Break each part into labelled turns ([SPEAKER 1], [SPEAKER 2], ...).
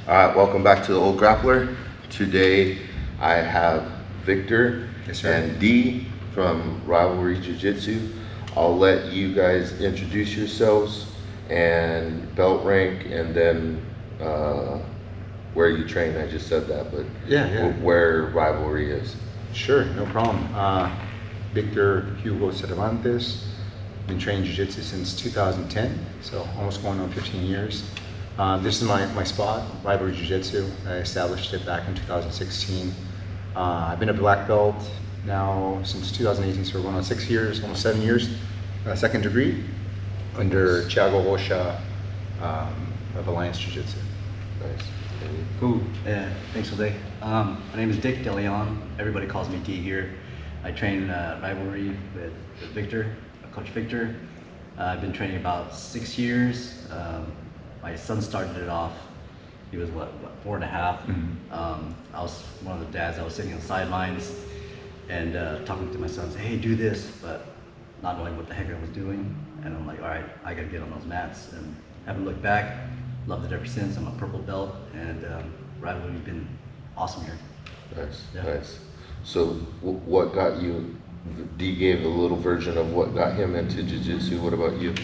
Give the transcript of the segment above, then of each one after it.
[SPEAKER 1] All right, welcome back to the Old Grappler. Today I have Victor and D from Rivalry Jiu Jitsu. I'll let you guys introduce yourselves and belt rank, and then where you train. I just said that, but where Rivalry is.
[SPEAKER 2] Sure, no problem. Victor Hugo Cervantes. Been training Jiu Jitsu since 2010, so almost going on 15 years. This is my spot, Rivalry Jiu Jitsu. I established it back in 2016. I've been a black belt now since 2018, so we're going on 6 years, almost 7 years. Second degree under Thiago Rocha of Alliance Jiu Jitsu.
[SPEAKER 1] Nice.
[SPEAKER 3] Cool. Thanks, Jose. My name is DeLeon. Everybody calls me D here. I train Rivalry with Victor, Coach Victor. I've been training about 6 years. My son started it off. He was what 4.5. I was one of the dads. I was sitting on the sidelines and talking to my son, saying, "Hey, do this," but not knowing what the heck I was doing. And I'm like, "All right, I gotta get on those mats." And haven't looked back. Loved it ever since. I'm a purple belt, and Rivalry's been awesome here.
[SPEAKER 1] Nice, nice. So, what got you? D gave a little version of what got him into Jiu Jitsu. What about you?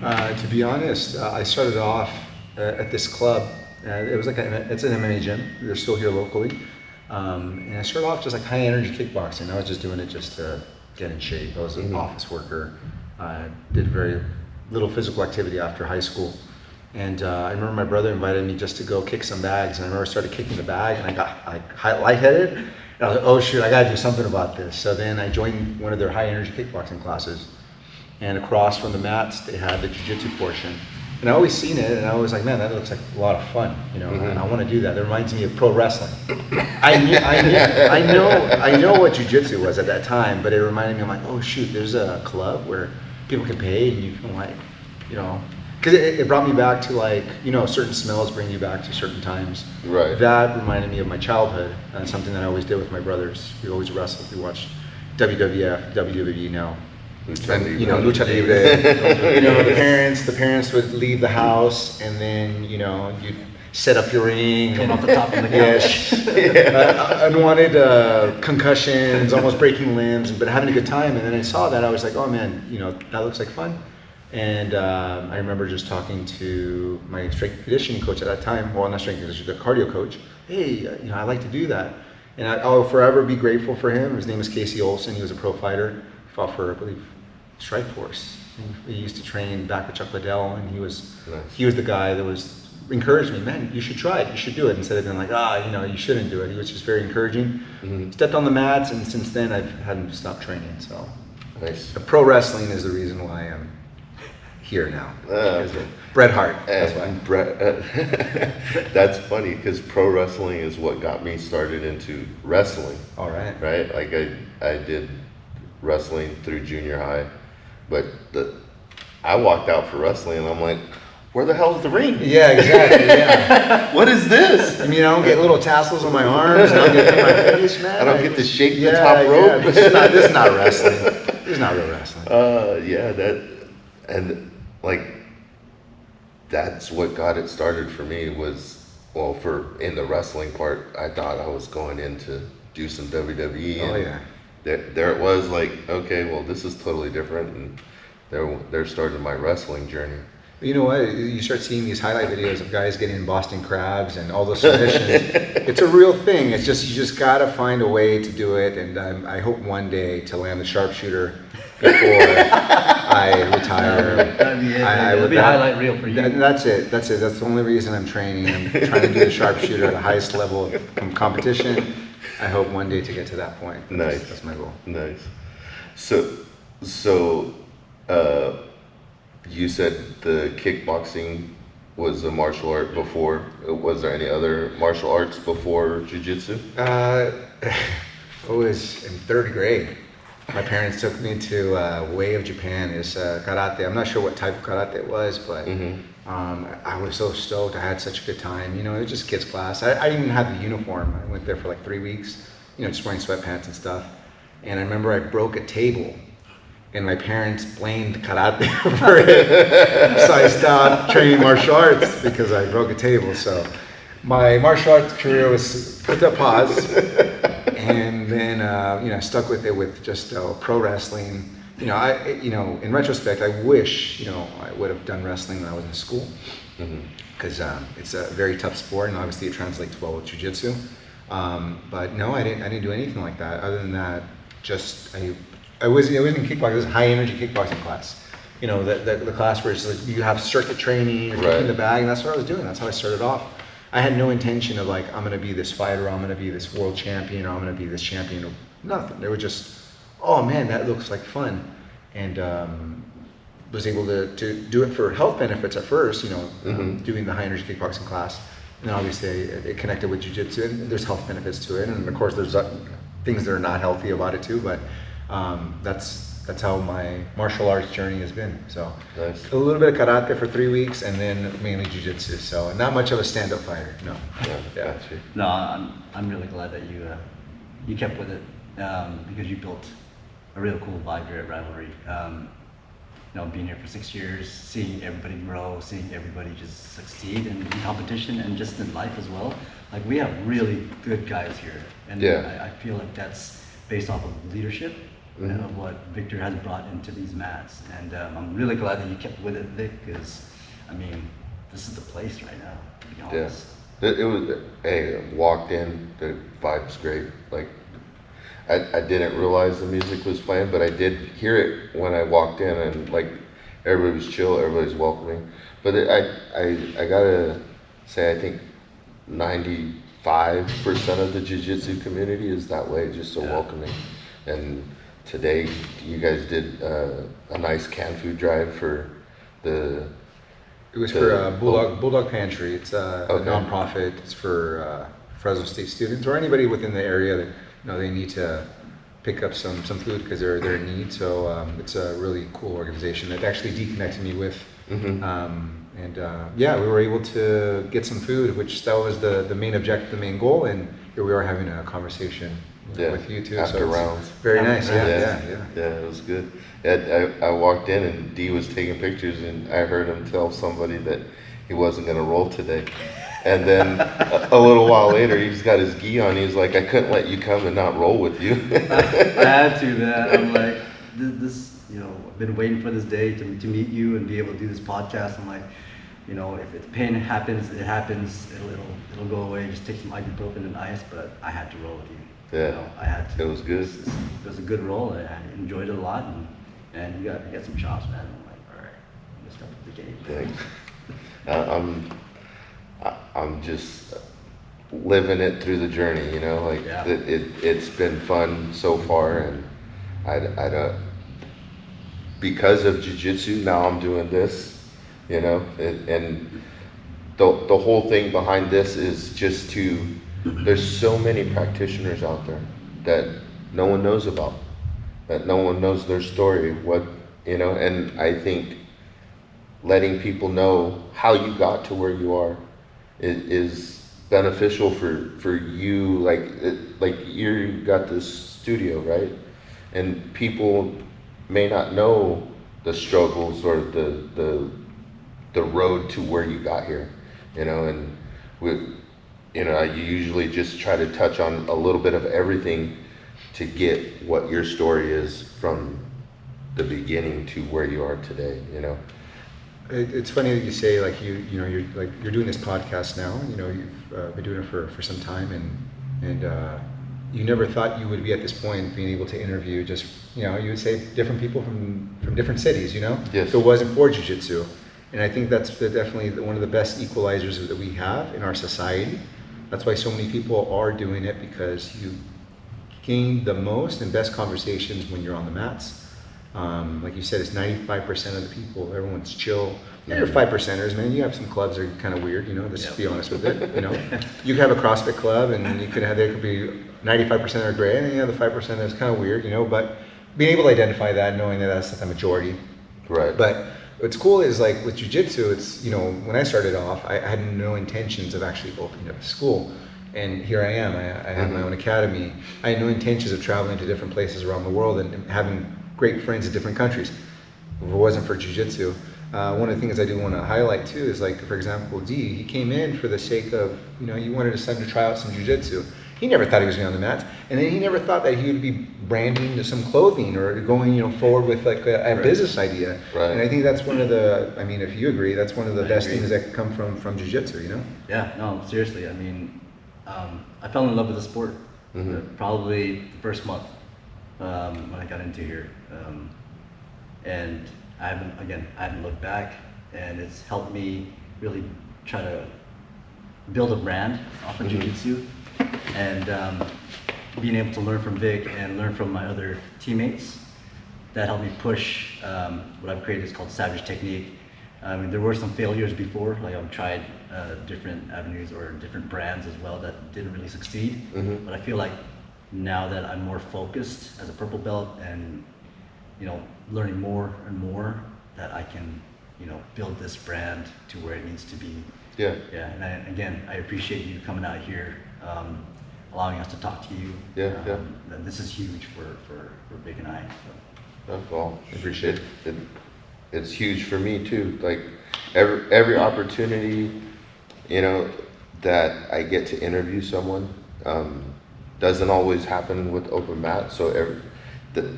[SPEAKER 2] To be honest, I started off at this club. It was it's an MMA gym. They're still here locally. And I started off just like high energy kickboxing. I was just doing it just to get in shape. I was an office worker. Did very little physical activity after high school. And I remember my brother invited me just to go kick some bags. And I remember I started kicking the bag and I got lightheaded. And I was like, oh shoot, I gotta do something about this. So then I joined one of their high energy kickboxing classes. And across from the mats, they had the jiu-jitsu portion. And I always seen it, and I was like, man, that looks like a lot of fun, you know, and I want to do that. It reminds me of pro wrestling. I know what jiu-jitsu was at that time, but it reminded me, I'm like, oh shoot, there's a club where people can pay and you can like, you know, because it brought me back to like, you know, certain smells bring you back to certain times.
[SPEAKER 1] Right.
[SPEAKER 2] That reminded me of my childhood, and something that I always did with my brothers. We always wrestled. We watched WWF, WWE now. You know, lucha libre. You know, the parents would leave the house, and then you know you'd set up your ring.
[SPEAKER 3] Come off the top of the couch.
[SPEAKER 2] Unwanted concussions, almost breaking limbs, but having a good time. And then I saw that, I was like, oh man, you know, that looks like fun. And I remember just talking to my strength and conditioning coach at that time. Well, not strength and conditioning, the cardio coach. Hey, you know, I like to do that, and I'll forever be grateful for him. His name is Casey Olson. He was a pro fighter. Fought for, I believe, Strikeforce. He used to train back with Chuck Liddell, and he was the guy that was encouraged me, man, you should try it, you should do it, instead of being like, you know, you shouldn't do it. He was just very encouraging. Stepped on the mats, and since then I hadn't stopped training. So
[SPEAKER 1] nice.
[SPEAKER 2] Pro wrestling is the reason why I'm here now. Bret Hart. That's why.
[SPEAKER 1] That's funny because pro wrestling is what got me started into wrestling.
[SPEAKER 2] All right.
[SPEAKER 1] Right. Like I did wrestling through junior high, but I walked out for wrestling and I'm like, where the hell is the ring?
[SPEAKER 2] Yeah, exactly. Yeah.
[SPEAKER 1] What is this?
[SPEAKER 2] I mean, I don't get little tassels on my arms. I don't get my face, man.
[SPEAKER 1] I don't get to shake the top rope.
[SPEAKER 2] Yeah. This is not wrestling. This is not real wrestling.
[SPEAKER 1] And like that's what got it started for me was, well, for in the wrestling part, I thought I was going in to do some WWE.
[SPEAKER 2] Oh yeah.
[SPEAKER 1] There it was, like, okay, well, this is totally different, and there started my wrestling journey.
[SPEAKER 2] You know what? You start seeing these highlight videos of guys getting in Boston Crabs and all those submissions. It's a real thing. It's just you just gotta find a way to do it, and I hope one day to land the sharpshooter before I retire.
[SPEAKER 3] It'll be a highlight reel for you.
[SPEAKER 2] That's it. That's the only reason I'm training. I'm trying to do the sharpshooter at the highest level of competition. I hope one day to get to that point.
[SPEAKER 1] Nice.
[SPEAKER 2] That's my goal.
[SPEAKER 1] Nice. So, you said the kickboxing was a martial art before. Was there any other martial arts before jiu-jitsu?
[SPEAKER 2] I was in 3rd grade. My parents took me to Way of Japan. It's karate. I'm not sure what type of karate it was, but I was so stoked. I had such a good time. You know, it was just kids class. I didn't even have the uniform. I went there for like 3 weeks, you know, just wearing sweatpants and stuff. And I remember I broke a table, and my parents blamed karate for it. So I stopped training martial arts because I broke a table. So my martial arts career was put to pause, and then I stuck with it with just pro wrestling. In retrospect, I wish I would have done wrestling when I was in school, because it's a very tough sport, and obviously it translates well with jiu-jitsu. But no, I didn't do anything like that. Other than that, I was in kickboxing. It was a high energy kickboxing class. The class where it's like you have circuit training, you're kicking the bag, and that's what I was doing. That's how I started off. I had no intention of like, I'm gonna be this fighter, I'm gonna be this world champion, or I'm gonna be this champion. Nothing. They were just, oh man, that looks like fun. And was able to do it for health benefits at first, doing the high energy kickboxing class. And then obviously it connected with jiu-jitsu, and there's health benefits to it. And of course there's things that are not healthy about it too, but that's how my martial arts journey has been. So
[SPEAKER 1] nice.
[SPEAKER 2] A little bit of karate for 3 weeks, and then mainly jiu-jitsu. So not much of a stand-up fighter, no.
[SPEAKER 1] Yeah. Gotcha.
[SPEAKER 3] No, I'm really glad that you kept with it, because you built a real cool vibe here at Rivalry. Being here for 6 years, seeing everybody grow, seeing everybody just succeed in competition and just in life as well. Like, we have really good guys here, and I feel like that's based off of leadership of what Victor has brought into these mats. And I'm really glad that you kept with it, Vic, because this is the place right now, to be honest.
[SPEAKER 1] It was, hey, walked in, the vibe's great. Like, I didn't realize the music was playing, but I did hear it when I walked in, and like, everybody was chill, everybody's welcoming. But I gotta say, I think 95% of the jiu-jitsu community is that way, just so welcoming. And today, you guys did a nice canned food drive for the...
[SPEAKER 2] It was for Bulldog Pantry. It's a nonprofit. It's for Fresno State students or anybody within the area that they need to pick up some food because they're in need. So it's a really cool organization that actually DeLeon connected me with. We were able to get some food, which that was the main objective, the main goal, and here we are having a conversation with you too.
[SPEAKER 1] After rounds.
[SPEAKER 2] Very nice. Yeah,
[SPEAKER 1] it was good. I walked in and D was taking pictures, and I heard him tell somebody that he wasn't going to roll today. And then a little while later, he's got his gi on. He's like, I couldn't let you come and not roll with you.
[SPEAKER 3] I had to, man. I'm like, this, I've been waiting for this day to meet you and be able to do this podcast. I'm like, if pain happens, it happens. It'll go away. Just take some ibuprofen and ice. But I had to roll with you.
[SPEAKER 1] Yeah,
[SPEAKER 3] I had to.
[SPEAKER 1] It was good.
[SPEAKER 3] It was a good roll. I enjoyed it a lot, and you got some chops, man. I'm like, all right, I'm gonna step up the game.
[SPEAKER 1] Thanks. I'm just living it through the journey, it's been fun so far, and I don't, because of jiu-jitsu, now I'm doing this, and the whole thing behind this is just there's so many practitioners out there that no one knows about, that no one knows their story, and I think letting people know how you got to where you are is beneficial for you, like you got this studio, right? And people may not know the struggles or the road to where you got here, and I usually just try to touch on a little bit of everything to get what your story is from the beginning to where you are today,
[SPEAKER 2] It's funny that you say you're doing this podcast now. You've been doing it for some time, and you never thought you would be at this point being able to interview just you would say different people from different cities.
[SPEAKER 1] Yes.
[SPEAKER 2] If it wasn't for jiu-jitsu, and I think that's definitely one of the best equalizers that we have in our society. That's why so many people are doing it, because you gain the most and best conversations when you're on the mats. Like you said, it's 95% of the people. Everyone's chill. Yeah, you're 5%ers, man. You have some clubs that are kind of weird, let's be honest with it. You could have a CrossFit club, and there could be 95% are great, and the other 5% is kind of weird, But being able to identify that, knowing that that's the majority.
[SPEAKER 1] Right.
[SPEAKER 2] But what's cool is like with jiu-jitsu, it's, when I started off, I had no intentions of actually opening up a school. And here I am. I have my own academy. I had no intentions of traveling to different places around the world and having great friends in different countries. If it wasn't for jiu-jitsu, one of the things I do want to highlight too is like, for example, D, he came in for the sake of, you wanted his son to try out some jiu-jitsu. He never thought he was going to be on the mats, and then he never thought that he would be branding some clothing or going, forward with like a business idea.
[SPEAKER 1] Right.
[SPEAKER 2] And I think that's one of the, I mean, if you agree, that's one of the best things that come from jiu-jitsu,
[SPEAKER 3] Yeah, no, seriously. I mean, I fell in love with the sport probably the first month when I got into here, and I haven't looked back, and it's helped me really try to build a brand off of jiu-jitsu, and being able to learn from Vic and learn from my other teammates, that helped me push what I've created is called Savg Tknq. I mean, there were some failures before, like I've tried different avenues or different brands as well that didn't really succeed, but I feel like now that I'm more focused as a purple belt and learning more and more, that I can build this brand to where it needs to be.
[SPEAKER 1] Yeah.
[SPEAKER 3] Yeah, and I appreciate you coming out here, allowing us to talk to you.
[SPEAKER 1] Yeah.
[SPEAKER 3] And this is huge for Vic and I. So.
[SPEAKER 1] Well, I appreciate it. It's huge for me too. Like every opportunity, that I get to interview someone, doesn't always happen with open mat. So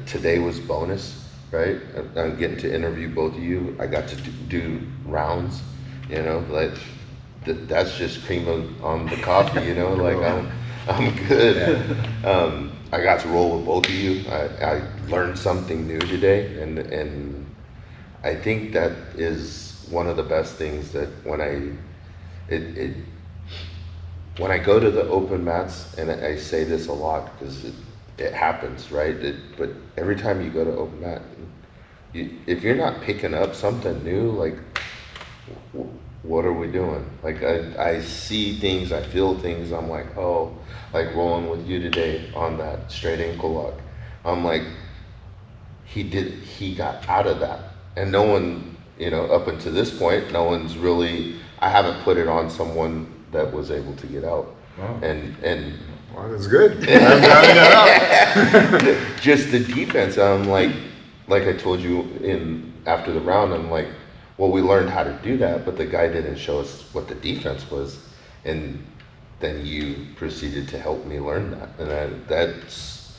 [SPEAKER 1] today was bonus, right? I'm getting to interview both of you. I got to do rounds, like that's just cream on the coffee, like I'm good. I got to roll with both of you. I learned something new today, and I think that is one of the best things that when I go to the open mats, and I say this a lot because it happens, right? But every time you go to open mat, if you're not picking up something new, like what are we doing? Like I see things, I feel things. I'm like, oh, like rolling with you today on that straight ankle lock. I'm like, he got out of that, and no one, up until this point, no one's really. I haven't put it on someone that was able to get out.
[SPEAKER 2] Wow.
[SPEAKER 1] And
[SPEAKER 2] wow, that's good. I'm driving that out.
[SPEAKER 1] Just the defense. I'm like I told you after the round, I'm like, well, we learned how to do that, but the guy didn't show us what the defense was, and then you proceeded to help me learn that, and that's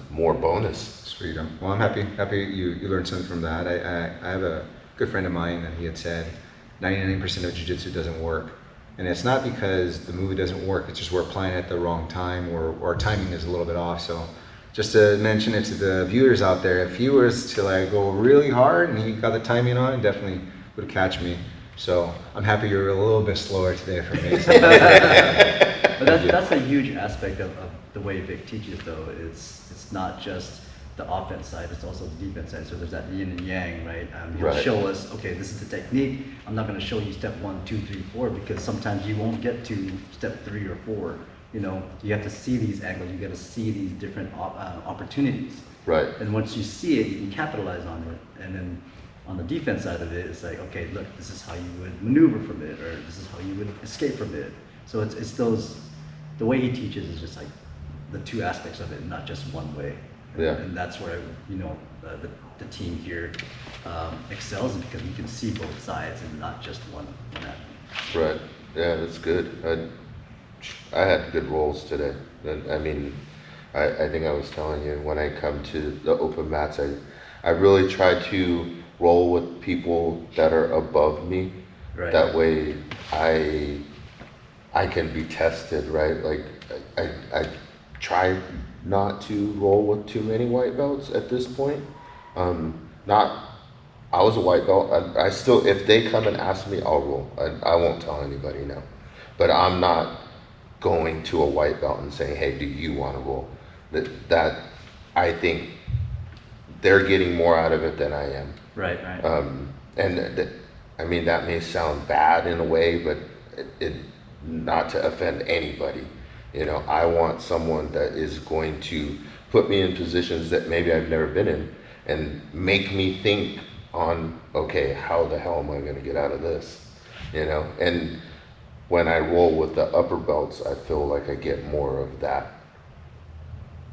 [SPEAKER 1] more bonus.
[SPEAKER 2] Sweet. Well, I'm happy you learned something from that. I have a good friend of mine that he had said 99% of jiu-jitsu doesn't work. And it's not because the movie doesn't work, it's just we're applying it at the wrong time, or our timing is a little bit off. So just to mention it to the viewers out there, if he was to go really hard and he got the timing on, it definitely would catch me. So I'm happy you're a little bit slower today for me.
[SPEAKER 3] But that's a huge aspect of the way Vic teaches, though. It's not just the offense side, it's also the defense side. So there's that yin and yang, right? He'll show us, okay, this is the technique. I'm not going to show you step 1, 2, 3, 4, because sometimes you won't get to step 3 or 4. You have to see these angles. You got to see these different opportunities.
[SPEAKER 1] Right.
[SPEAKER 3] And once you see it, you can capitalize on it. And then on the defense side of it, it's like, okay, look, this is how you would maneuver from it, or this is how you would escape from it. So it's those. The way he teaches is just like the two aspects of it, not just one way.
[SPEAKER 1] Yeah.
[SPEAKER 3] And that's where the team here excels, because we can see both sides and not just one avenue.
[SPEAKER 1] Right. Yeah, that's good. I had good rolls today. I mean, I think I was telling you, when I come to the open mats, I really try to roll with people that are above me.
[SPEAKER 3] Right.
[SPEAKER 1] That way I can be tested, right? Like I try not to roll with too many white belts at this point. I was a white belt. I still, if they come and ask me, I'll roll. I won't tell anybody no. But I'm not going to a white belt and saying, hey, do you want to roll? That I think they're getting more out of it than I am.
[SPEAKER 3] Right.
[SPEAKER 1] I mean, that may sound bad in a way, but it not to offend anybody. I want someone that is going to put me in positions that maybe I've never been in and make me think on, okay, how the hell am I going to get out of this? And when I roll with the upper belts, I feel like I get more of that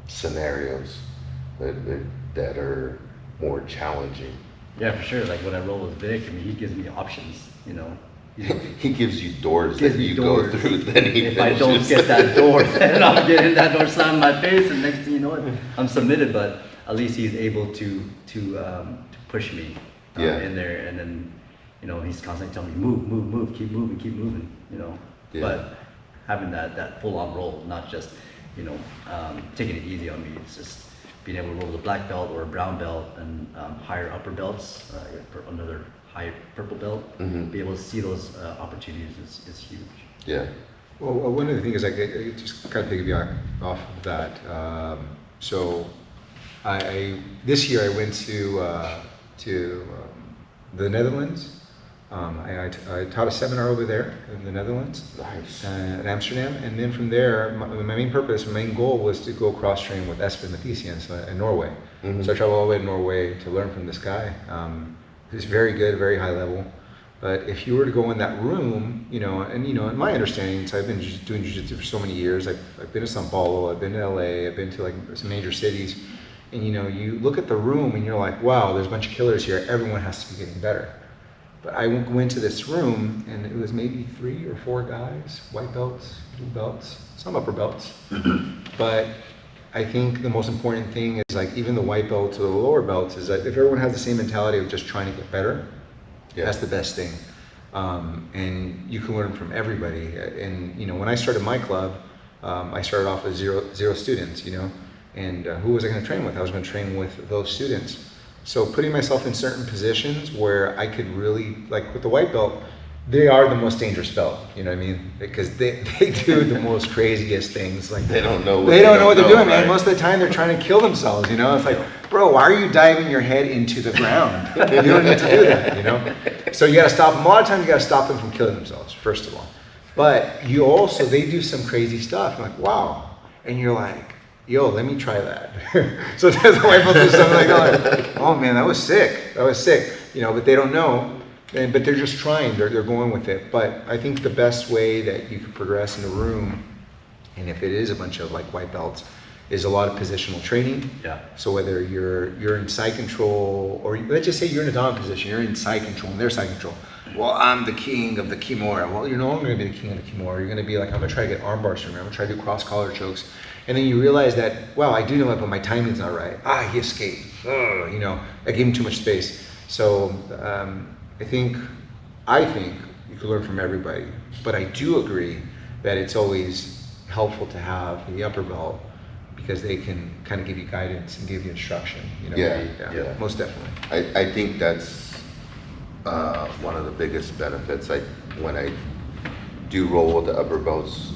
[SPEAKER 1] scenarios that are more challenging.
[SPEAKER 3] Yeah, for sure. Like when I roll with Vic, I mean, he gives me options. You know,
[SPEAKER 1] He gives you doors
[SPEAKER 3] gives
[SPEAKER 1] that
[SPEAKER 3] me
[SPEAKER 1] you
[SPEAKER 3] doors.
[SPEAKER 1] go through, then he
[SPEAKER 3] If
[SPEAKER 1] finishes.
[SPEAKER 3] I don't get that door, then I'll get in that door, slam in my face, and next thing you know, I'm submitted. But at least he's able to push me in there, and then he's constantly telling me move, keep moving.
[SPEAKER 1] Yeah.
[SPEAKER 3] But having that full on roll, not just taking it easy on me. It's just being able to roll with a black belt or a brown belt and higher upper belts, another high purple belt. Be able to see those opportunities is huge.
[SPEAKER 1] Yeah.
[SPEAKER 2] Well, one of the things I just kind of piggyback off of that. So, I this year I went to the Netherlands. I taught a seminar over there in the Netherlands,
[SPEAKER 1] Nice.
[SPEAKER 2] at Amsterdam, and then from there, my main purpose, my main goal was to go cross train with Espen Mathisians in Norway. So I traveled all the way to Norway to learn from this guy. He's very good, very high level. But if you were to go in that room, in my understanding, so I've been doing jiu-jitsu for so many years. I've been to Sao Paulo, I've been to LA, I've been to like some major cities, and you look at the room and you're like, wow, there's a bunch of killers here. Everyone has to be getting better. But I went to this room and it was maybe 3 or 4 guys, white belts, blue belts, some upper belts. But I think the most important thing is like even the white belts or the lower belts is that if everyone has the same mentality of just trying to get better, that's the best thing. And you can learn from everybody. And when I started my club, I started off with zero students, and who was I going to train with? I was going to train with those students. So putting myself in certain positions where I could really, like with the white belt, they are the most dangerous belt, you know what I mean? Because they do the most craziest things. Like
[SPEAKER 1] They don't know what
[SPEAKER 2] they're doing, man.
[SPEAKER 1] right?
[SPEAKER 2] Most of the time they're trying to kill themselves, It's like, bro, why are you diving your head into the ground? You don't need to do that, So you gotta stop them. A lot of times you gotta stop them from killing themselves, first of all. But you also, they do some crazy stuff. Like, wow. And you're like, yo, let me try that. So the white belt do something like that. Oh man, that was sick. But they don't know. But they're just trying, they're going with it. But I think the best way that you can progress in a room, and if it is a bunch of like white belts, is a lot of positional training.
[SPEAKER 3] Yeah.
[SPEAKER 2] So whether you're in side control, or let's just say you're in a dominant position, you're in side control and they're side control. Well, I'm the king of the Kimura. Well, you're no longer gonna be the king of the Kimura. You're gonna be like, I'm gonna try to get arm bars from him. I'm gonna try to do cross collar chokes. And then you realize that, wow, I do know it, but my timing's not right. He escaped. I gave him too much space. So I think you could learn from everybody, but I do agree that it's always helpful to have the upper belt because they can kind of give you guidance and give you instruction.
[SPEAKER 1] Yeah.
[SPEAKER 2] Most definitely.
[SPEAKER 1] I think that's one of the biggest benefits. When I do roll with the upper belts,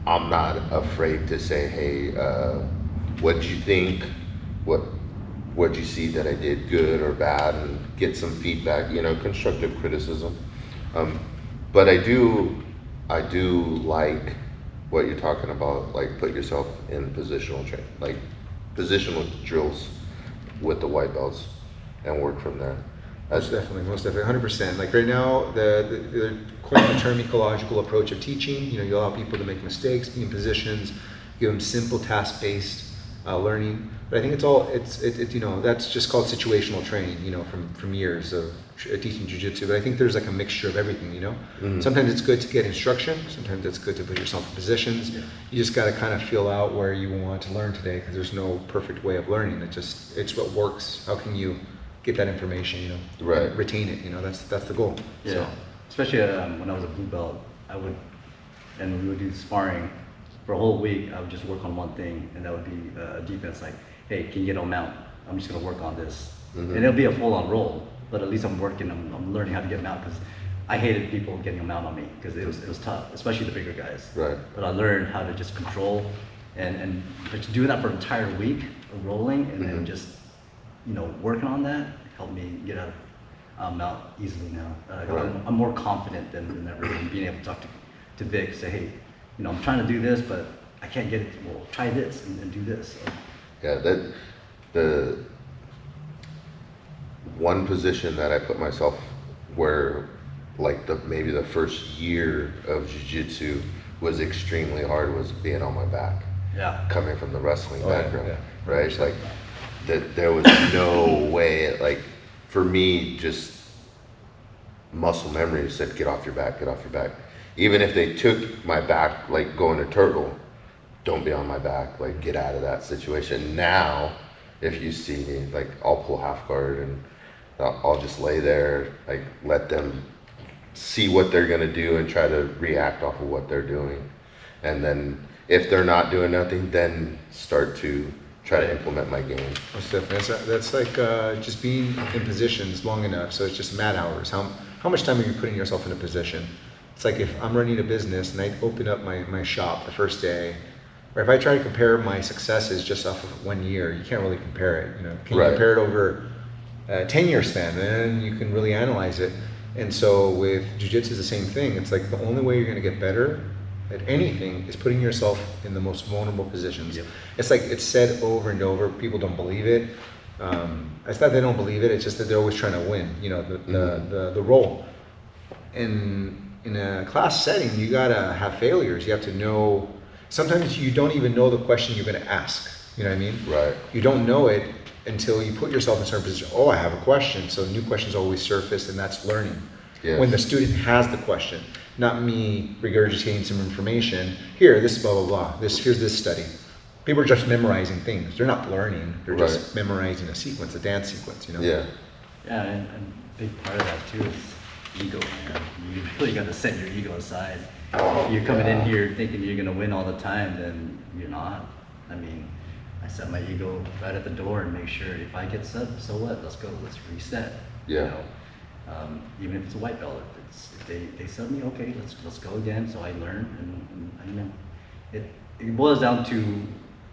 [SPEAKER 1] I'm not afraid to say, hey, what'd you think? What'd you see that I did good or bad, and get some feedback, constructive criticism. But I do like what you're talking about, like put yourself in positional training, like positional drills with the white belts and work from there.
[SPEAKER 2] Most definitely, 100%. Like right now, they're coined the term ecological approach of teaching. You allow people to make mistakes, be in positions, give them simple task-based learning. But I think that's just called situational training. From years of teaching jiu-jitsu. But I think there's like a mixture of everything. Sometimes it's good to get instruction. Sometimes it's good to put yourself in positions. Yeah. You just got to kind of feel out where you want to learn today, because there's no perfect way of learning. It's what works. How can you get that information,
[SPEAKER 1] right?
[SPEAKER 2] Retain it, that's the goal.
[SPEAKER 3] Yeah,
[SPEAKER 2] so.
[SPEAKER 3] Especially when I was a blue belt, we would do sparring for a whole week. I would just work on one thing, and that would be a defense. Like, hey, can you get on mount? I'm just gonna work on this, and it'll be a full-on roll. But at least I'm working. I'm learning how to get mount, because I hated people getting a mount on me because it was tough, especially the bigger guys.
[SPEAKER 1] Right.
[SPEAKER 3] But I learned how to just control, and but doing that for an entire week of rolling, and then just working on that helped me get out of mount easily now. I'm more confident than ever in being able to talk to Vic, say, hey, I'm trying to do this, but I can't get it. Well, try this and do this. So.
[SPEAKER 1] Yeah, the one position that I put myself where, like maybe the first year of jiu-jitsu was extremely hard, was being on my back.
[SPEAKER 3] Yeah.
[SPEAKER 1] Coming from the wrestling background,
[SPEAKER 2] yeah.
[SPEAKER 1] right? Like that there was no way, like, for me, just muscle memory said, get off your back, get off your back. Even if they took my back, like going to turtle, don't be on my back, like get out of that situation. Now, if you see me, like I'll pull half guard and I'll just lay there, like let them see what they're gonna do and try to react off of what they're doing. And then if they're not doing nothing, then start to try to implement my game.
[SPEAKER 2] Most definitely. That's like just being in positions long enough, so it's just mat hours. How much time are you putting yourself in a position? It's like if I'm running a business and I open up my shop the first day, or if I try to compare my successes just off of 1 year, you can't really compare it. You know, can you compare it over a 10-year span? Then you can really analyze it. And so with jiu-jitsu, the same thing. It's like the only way you're going to get better at anything is putting yourself in the most vulnerable positions.
[SPEAKER 3] Yep.
[SPEAKER 2] It's like it's said over and over. People don't believe it. It's not they don't believe it. It's just that they're always trying to win. You know, the role. And in a class setting, you gotta have failures. You have to know. Sometimes you don't even know the question you're gonna ask. You know what I mean?
[SPEAKER 1] Right.
[SPEAKER 2] You don't know it until you put yourself in a certain position. Oh, I have a question. So new questions always surface, and that's learning.
[SPEAKER 1] Yes.
[SPEAKER 2] When the student has the question, not me regurgitating some information. Here, this is blah blah blah. Here's this study. People are just memorizing things. They're not learning. They're just memorizing a sequence, a dance sequence. You know?
[SPEAKER 1] Yeah.
[SPEAKER 3] Yeah, and a big part of that too is ego, man. You really got to set your ego aside. If you're coming in here thinking you're gonna win all the time, then you're not. I mean, I set my ego right at the door and make sure if I get sub, so what? Let's go. Let's reset.
[SPEAKER 1] Yeah.
[SPEAKER 3] You know, even if it's a white belt, if they sub me, okay, let's go again. So I learn, and you know, it boils down to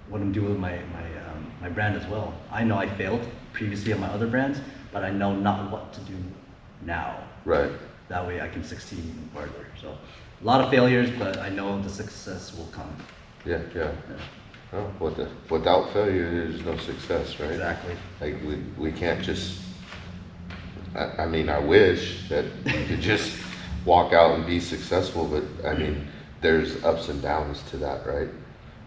[SPEAKER 3] what I'm doing with my brand as well. I know I failed previously on my other brands, but I know not what to do now.
[SPEAKER 1] Right.
[SPEAKER 3] That way I can succeed even further. So a lot of failures, but I know the success will come.
[SPEAKER 1] Yeah. Oh, without failure, there's no success, right?
[SPEAKER 3] Exactly.
[SPEAKER 1] Like we can't just. I mean, I wish that you could just walk out and be successful, but I mean, there's ups and downs to that, right?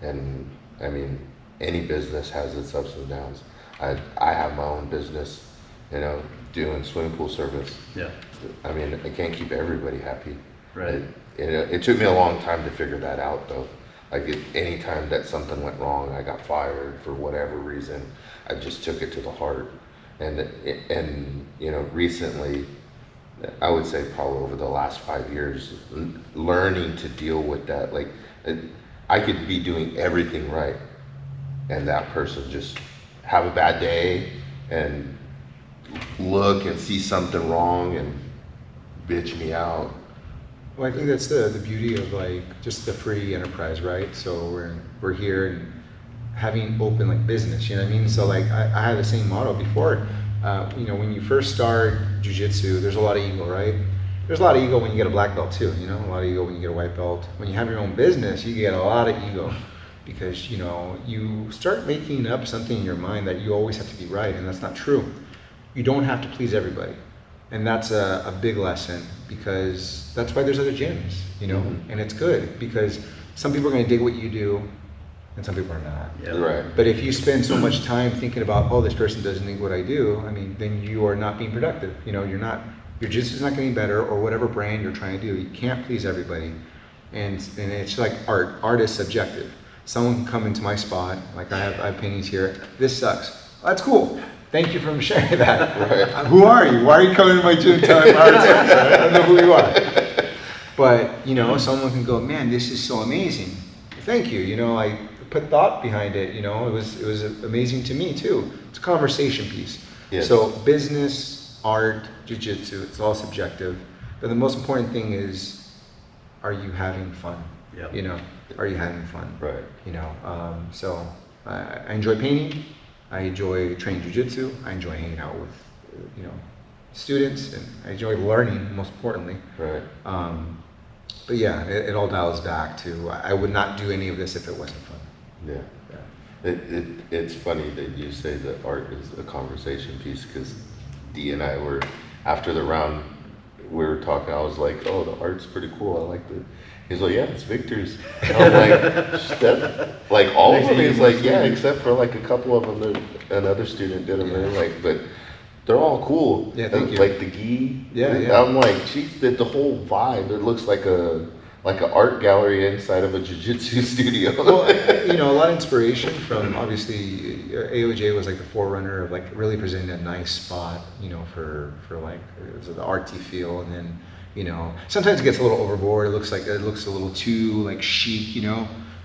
[SPEAKER 1] And I mean, any business has its ups and downs. I have my own business, you know, doing swimming pool service.
[SPEAKER 3] Yeah.
[SPEAKER 1] I mean, I can't keep everybody happy.
[SPEAKER 3] Right.
[SPEAKER 1] It took me a long time to figure that out, though. Like any time that something went wrong, I got fired for whatever reason, I just took it to the heart. And you know, recently, I would say probably over the last 5 years, learning to deal with that. Like, I could be doing everything right, and that person just have a bad day and look and see something wrong and bitch me out.
[SPEAKER 2] Well, I think that's the beauty of like just the free enterprise, right? So we're here and having open like business, you know what I mean? So like I had the same motto before. You know, when you first start jiu-jitsu, there's a lot of ego, right? There's a lot of ego when you get a black belt too, you know, a lot of ego when you get a white belt. When you have your own business, you get a lot of ego because, you know, you start making up something in your mind that you always have to be right, and that's not true. You don't have to please everybody. And that's a big lesson because that's why there's other gyms, you know, and it's good because some people are going to dig what you do and some people are not.
[SPEAKER 3] Yeah.
[SPEAKER 1] Right.
[SPEAKER 2] But if you spend so much time thinking about, oh, this person doesn't think what I do, I mean, then you are not being productive. You know, your jiu-jitsu is not getting better, or whatever brand you're trying to do. You can't please everybody. And it's like art. Art is subjective. Someone can come into my spot, like I have paintings here. This sucks. Oh, that's cool. Thank you for sharing that.
[SPEAKER 1] Right.
[SPEAKER 2] Who are you? Why are you coming to my gym telling art sucks? I don't know who you are. But, you know, someone can go, man, this is so amazing. Thank you. You know, I put thought behind it. You know, it was amazing to me too. It's a conversation piece.
[SPEAKER 1] Yes.
[SPEAKER 2] So business, art, jiu-jitsu, it's all subjective. But the most important thing is, are you having fun?
[SPEAKER 3] Yep.
[SPEAKER 2] You know, are you having fun?
[SPEAKER 1] Right.
[SPEAKER 2] You know, so I enjoy painting. I enjoy training jiu-jitsu. I enjoy hanging out with, you know, students, and I enjoy learning, most importantly.
[SPEAKER 1] Right.
[SPEAKER 2] But yeah, it all dials back to I would not do any of this if it wasn't fun.
[SPEAKER 1] Yeah. It's funny that you say that art is a conversation piece because Dee and I were, after the round, we were talking, I was like, oh, the art's pretty cool. I like it. He's like, yeah, it's Victor's. And I'm like, like all of them. He's like, yeah, except for like a couple of them. Another student did them. Yeah. They're like, but they're all cool.
[SPEAKER 2] Yeah, thank you.
[SPEAKER 1] Like the gi.
[SPEAKER 2] Yeah, yeah.
[SPEAKER 1] I'm like, geez, the whole vibe. It looks like an art gallery inside of a jiu-jitsu studio.
[SPEAKER 2] Well, a lot of inspiration from, obviously, AOJ was like the forerunner of like really presenting a nice spot, for like the artsy feel, and then, sometimes it gets a little overboard. It looks a little too like chic,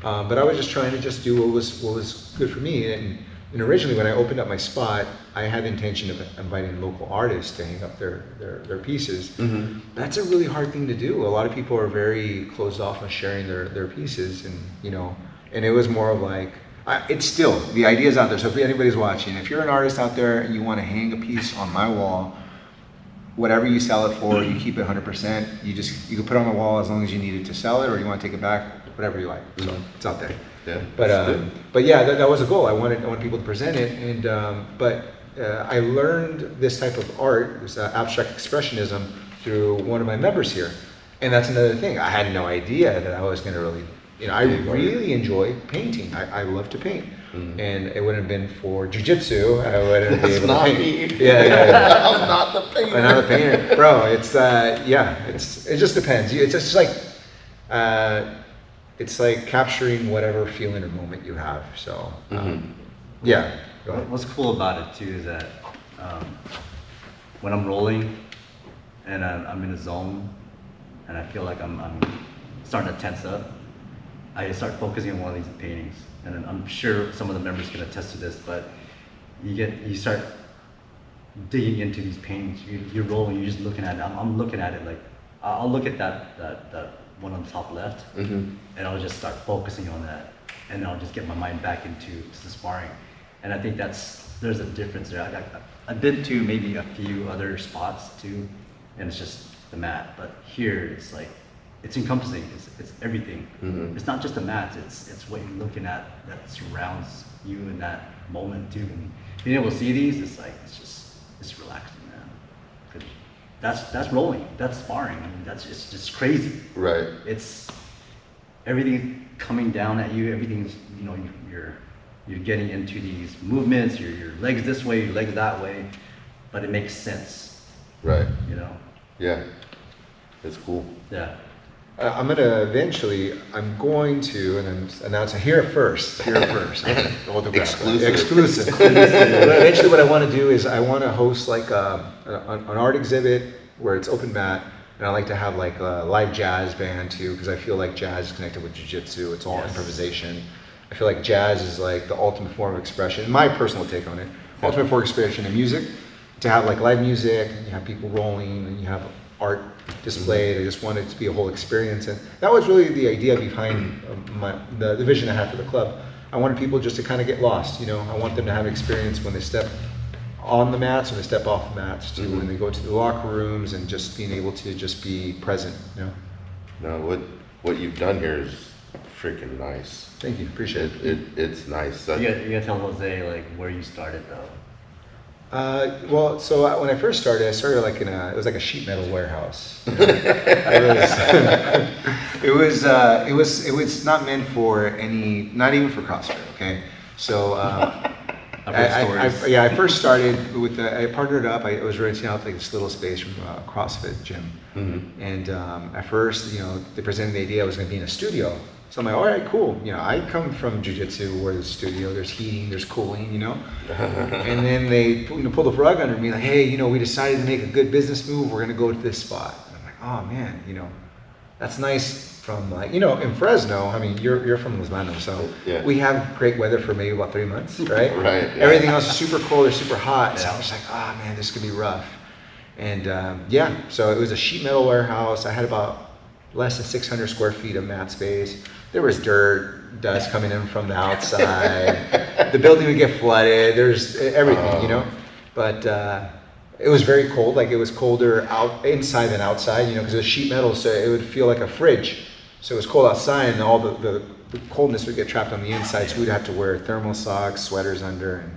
[SPEAKER 2] but I was just trying to just do what was good for me. And originally, when I opened up my spot, I had the intention of inviting local artists to hang up their pieces. Mm-hmm. That's a really hard thing to do. A lot of people are very closed off on sharing their pieces, and and it was more of like, it's still, the idea's out there. So if anybody's watching, if you're an artist out there and you want to hang a piece on my wall, whatever you sell it for, you keep it 100%. You can put it on the wall as long as you need it to sell it, or you want to take it back, whatever you like. So it's out there.
[SPEAKER 1] Yeah.
[SPEAKER 2] But yeah, that was a goal. I wanted people to present it, and I learned this type of art, this abstract expressionism, through one of my members here, and that's another thing. I had no idea that I was going to really, I really enjoy painting. I love to paint. Mm-hmm. And it wouldn't have been for jiu-jitsu, I wouldn't be able to paint.
[SPEAKER 1] Me. Yeah. I'm not the painter.
[SPEAKER 2] I'm not the painter, bro. It just depends. It's just like, it's like capturing whatever feeling or moment you have. So, yeah.
[SPEAKER 3] What's cool about it too is that when I'm rolling and I'm in a zone and I feel like I'm starting to tense up, I start focusing on one of these paintings. And I'm sure some of the members can attest to this, but you start digging into these paintings. You're rolling, you're just looking at it. I'm looking at it like, I'll look at that one on the top left, and I'll just start focusing on that, and I'll just get my mind back into the sparring. And I think there's a difference there. I've been to maybe a few other spots too, and it's just the mat. But here it's like, it's encompassing. It's everything. Mm-hmm. It's not just the mats. It's what you're looking at that surrounds you in that moment too. And being able to see these, it's relaxing, man. 'Cause that's rolling. That's sparring. I mean, it's just crazy.
[SPEAKER 1] Right.
[SPEAKER 3] It's everything coming down at you. Everything's you're getting into these movements. Your legs this way, your legs that way, but it makes sense.
[SPEAKER 1] Right.
[SPEAKER 3] Yeah.
[SPEAKER 1] It's cool.
[SPEAKER 3] Yeah.
[SPEAKER 2] I'm going to, and then announce it here first. Exclusive. Eventually what I want to do is I want to host like an art exhibit where it's open mat, and I like to have like a live jazz band too, because I feel like jazz is connected with jiu-jitsu. It's all improvisation. I feel like jazz is like the ultimate form of expression, my personal take on it, ultimate form of expression in music. To have like live music, and you have people rolling, and you have art displayed. I just wanted it to be a whole experience, and that was really the idea behind the vision I had for the club. I wanted people just to kind of get lost. I want them to have experience when they step on the mats, when they step off the mats, to when they go to the locker rooms, and just being able to just be present.
[SPEAKER 1] No, what you've done here is freaking nice.
[SPEAKER 2] Thank you, appreciate it.
[SPEAKER 1] It's nice.
[SPEAKER 3] You gotta tell Jose like where you started though.
[SPEAKER 2] Well, so when I first started, like it was like a sheet metal warehouse. It was not meant for not even for CrossFit. Okay, so I first started with I partnered up. I was renting out like this little space from a CrossFit gym, and at first, they presented the idea I was going to be in a studio. So I'm like, all right, cool. I come from jiu-jitsu where there's studio, there's heating, there's cooling, And then they pulled the rug under me, like, hey, we decided to make a good business move. We're going to go to this spot. And I'm like, oh man, that's nice. From like, in Fresno. I mean, you're from Lozano, so we have great weather for maybe about 3 months, right?
[SPEAKER 1] Right. Yeah.
[SPEAKER 2] Everything else is super cold or super hot. So I'm just like, oh man, this could be rough. And so it was a sheet metal warehouse. I had about less than 600 square feet of mat space. There was dirt, dust coming in from the outside. The building would get flooded. There's everything, But it was very cold. Like it was colder inside than outside, because it was sheet metal, so it would feel like a fridge. So it was cold outside, and all the coldness would get trapped on the inside. So we'd have to wear thermal socks, sweaters under,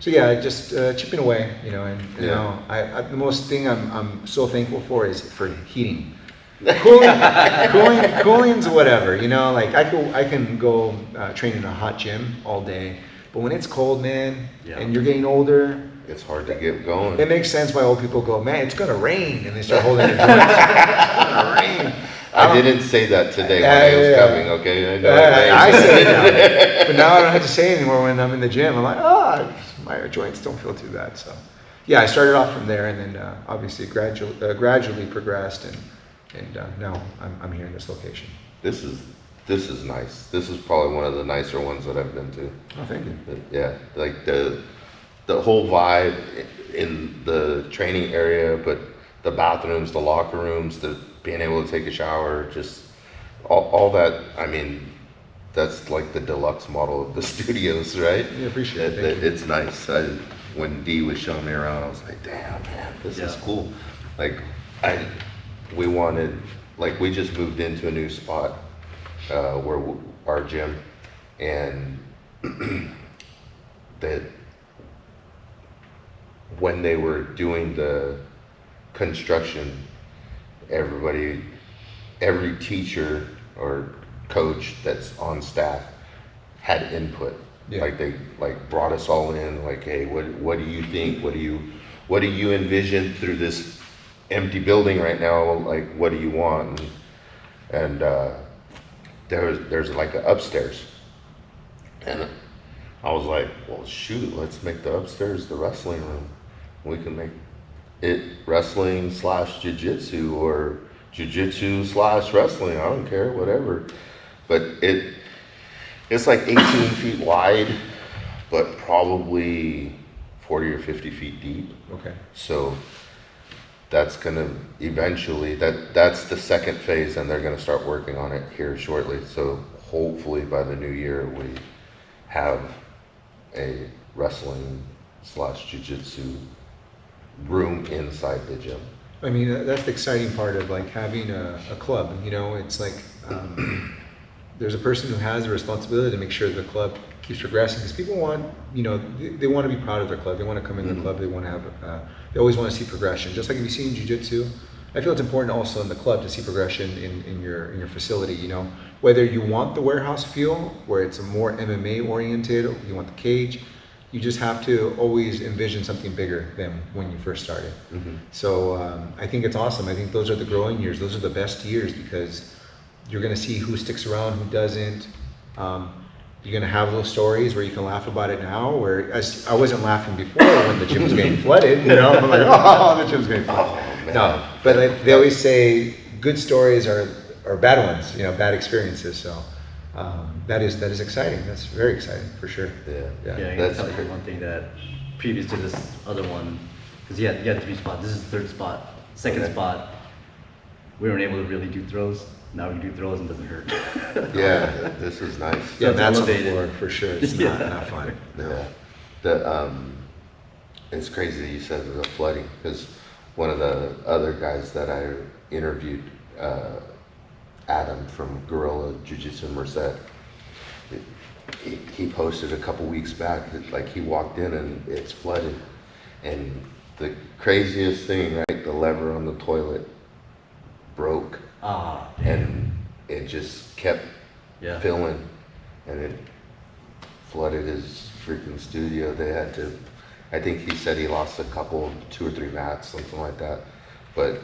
[SPEAKER 2] So yeah, just chipping away, you know, and you
[SPEAKER 1] Yeah.
[SPEAKER 2] know, the most thing I'm so thankful for is for heating. Cooling's whatever, you know, like I can go train in a hot gym all day, but when it's cold, man,
[SPEAKER 3] Yeah.
[SPEAKER 2] and you're getting older,
[SPEAKER 1] It's hard to get going.
[SPEAKER 2] it makes sense why old people go, man, it's gonna rain, and they start holding their joints. It's gonna rain.
[SPEAKER 1] I didn't say that today when
[SPEAKER 2] Yeah,
[SPEAKER 1] I was
[SPEAKER 2] yeah.
[SPEAKER 1] coming, okay? I know it rains.
[SPEAKER 2] I say it now, but now I don't have to say it anymore when I'm in the gym. I'm like, my joints don't feel too bad. So, yeah, I started off from there, and then obviously gradually progressed, and now I'm here in this location.
[SPEAKER 1] This is nice. This is probably one of the nicer ones that I've been to.
[SPEAKER 2] Oh, thank you.
[SPEAKER 1] Yeah, like the whole vibe in the training area, but the bathrooms, the locker rooms, the being able to take a shower, just all that. I mean, that's like the deluxe model of the studios, right?
[SPEAKER 2] Yeah, appreciate it. Thank you.
[SPEAKER 1] It's nice. When Dee was showing me around, I was like, damn, man, this is cool. Like, we wanted, like, we just moved into a new spot where our gym, and that when they were doing the construction, every teacher or coach that's on staff had input.
[SPEAKER 2] Yeah.
[SPEAKER 1] Like they brought us all in, like, hey, what do you think? What do you envision through this empty building right now? Like, what do you want? And there's like an upstairs, and I was like, well, shoot, let's make the upstairs the wrestling room. We can make it wrestling / jiu-jitsu, or jiu-jitsu / wrestling. I don't care, whatever. But it's like 18 feet wide, but probably 40 or 50 feet deep.
[SPEAKER 2] Okay.
[SPEAKER 1] So that's gonna eventually, that's the second phase, and they're gonna start working on it here shortly. So hopefully by the new year we have a wrestling / jiu-jitsu room inside the gym.
[SPEAKER 2] I mean, that's the exciting part of like having a club. You know, it's like there's a person who has the responsibility to make sure the club keeps progressing, because people want, you know, they want to be proud of their club. They want to come in the club. They want to have, they always want to see progression. Just like if you see in jiu-jitsu, I feel it's important also in the club to see progression in your facility. You know, whether you want the warehouse feel where it's a more MMA oriented, or you want the cage. You just have to always envision something bigger than when you first started. So I think it's awesome. I think those are the growing years. Those are the best years, because you're going to see who sticks around, who doesn't. You're going to have those stories where you can laugh about it now, where I wasn't laughing before when the gym was getting flooded. You know, I'm like, oh, the gym's getting flooded.
[SPEAKER 1] Oh, man.
[SPEAKER 2] No, but like, they always say good stories are bad ones. You know, bad experiences. So. That is exciting. That's very exciting for sure.
[SPEAKER 3] Yeah, I can
[SPEAKER 1] That's
[SPEAKER 3] tell you one thing, that previous to this other one, because you had 3 spots. This is the 3rd spot. Second
[SPEAKER 1] Okay.
[SPEAKER 3] spot, we weren't able to really do throws. Now we do throws and it doesn't hurt.
[SPEAKER 1] Yeah, this is nice.
[SPEAKER 2] Yeah,
[SPEAKER 3] it's
[SPEAKER 2] that's on the
[SPEAKER 3] elevated.
[SPEAKER 2] floor for sure. It's not fun.
[SPEAKER 1] Yeah. It's crazy that you said the flooding, because one of the other guys that I interviewed, Adam from Gorilla Jiu-Jitsu in Merced, he posted a couple weeks back that, like, he walked in and it's flooded, and the craziest thing, right, the lever on the toilet broke, and it just kept filling, and it flooded his freaking studio. They had to, I think he said he lost a couple, 2 or 3 mats, something like that, but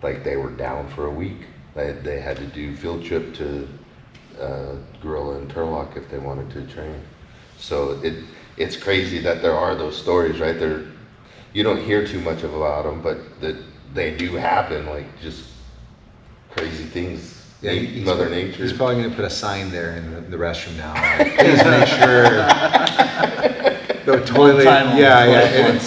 [SPEAKER 1] like they were down for a week. They had to do field trip to Gorilla and Turlock if they wanted to train. So it's crazy that there are those stories, right? You don't hear too much about them, but that they do happen, like just crazy things.
[SPEAKER 2] Yeah,
[SPEAKER 1] Mother Nature.
[SPEAKER 2] He's probably going to put a sign there in the restroom now. Like, please make sure the toilet. And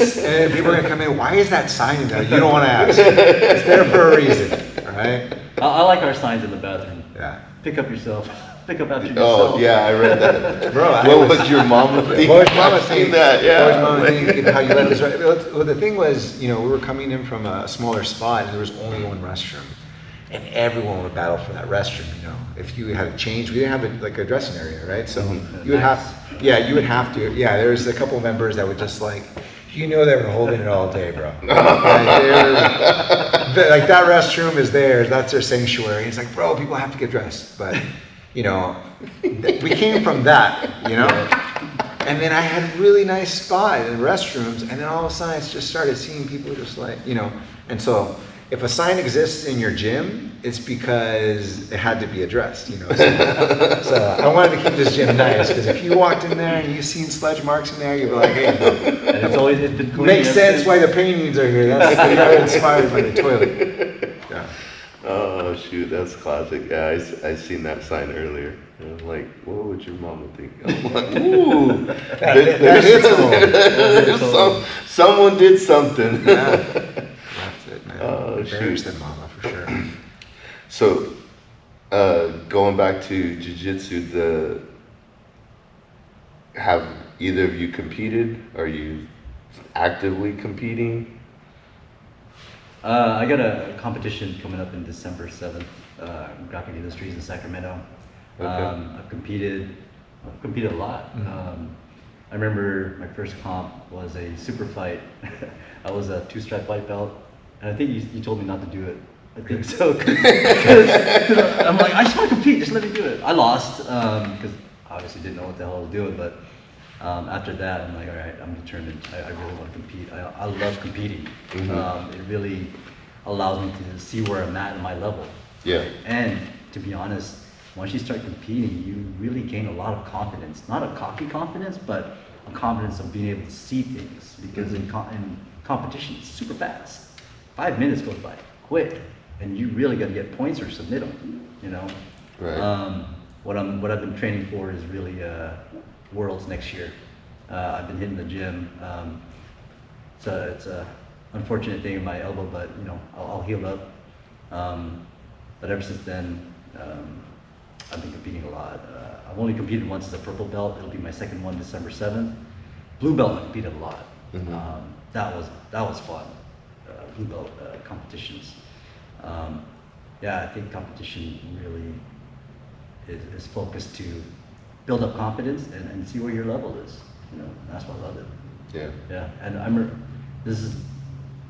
[SPEAKER 2] people are going to come in. Why is that sign there? You don't want to ask. It's there for a reason. All right.
[SPEAKER 3] I like our signs in the bathroom.
[SPEAKER 2] Yeah.
[SPEAKER 3] Pick up yourself. Pick up after yourself.
[SPEAKER 1] Oh yeah, I read that.
[SPEAKER 2] Bro,
[SPEAKER 1] what was your mama think?
[SPEAKER 2] What was mama
[SPEAKER 1] I've seen
[SPEAKER 2] think?
[SPEAKER 1] that? Yeah.
[SPEAKER 2] What was mama thinking? How you let this right? Well, the thing was, you know, we were coming in from a smaller spot and there was only one restroom. and everyone would battle for that restroom. You know, if you had to change, we didn't have like a dressing area, right? So you would you would have to. Yeah, there's a couple of members that would just like, you know, they were holding it all day, bro. Like that restroom is theirs. That's their sanctuary. It's like, bro, people have to get dressed, but you know, we came from that, you know. And then I had a really nice spot in the restrooms, and then all of a sudden I just started seeing people just like, you know, and so if a sign exists in your gym, it's because it had to be addressed, you know. So I wanted to keep this gym nice, because if you walked in there and you've seen sledge marks in there, you'd be like, hey,
[SPEAKER 3] and it's been clean.
[SPEAKER 2] Makes sense why the paintings are here. That's you're inspired by the toilet. Yeah.
[SPEAKER 1] Oh shoot, that's classic. Yeah, I seen that sign earlier. And I'm like, what would your mama think? I'm like, ooh,
[SPEAKER 2] that hits home.
[SPEAKER 1] Someone did something.
[SPEAKER 2] Yeah. That's it, man.
[SPEAKER 1] Oh shoot.
[SPEAKER 2] Than mama for sure.
[SPEAKER 1] So, going back to jiu-jitsu, have either of you competed? Are you actively competing?
[SPEAKER 3] I got a competition coming up in December 7th, Graphic Industries in Sacramento.
[SPEAKER 1] Okay.
[SPEAKER 3] I've competed a lot. I remember my first comp was a super fight. I was a 2-stripe white belt, and I think you told me not to do it. I think so. Cause I'm like, I just want to compete, just let me do it. I lost, because obviously didn't know what the hell I was doing, but after that, I'm like, all right, I'm determined. I really want to compete. I love competing. It really allows me to see where I'm at in my level.
[SPEAKER 1] Yeah.
[SPEAKER 3] And to be honest, once you start competing, you really gain a lot of confidence. Not a cocky confidence, but a confidence of being able to see things. Because in competition, it's super fast. 5 minutes goes by quick, and you really got to get points or submit them. You know.
[SPEAKER 1] Right.
[SPEAKER 3] What I've been training for is really Worlds next year. I've been hitting the gym. So it's a unfortunate thing in my elbow, but you know, I'll heal up. But ever since then, I've been competing a lot. I've only competed once as a purple belt. It'll be my second one, December 7th. Blue belt, I competed a lot. That was fun. Blue belt competitions. Yeah, I think competition really is focused to build up confidence and see where your level is. You know, that's why I love it.
[SPEAKER 1] Yeah.
[SPEAKER 3] Yeah, and I remember, this is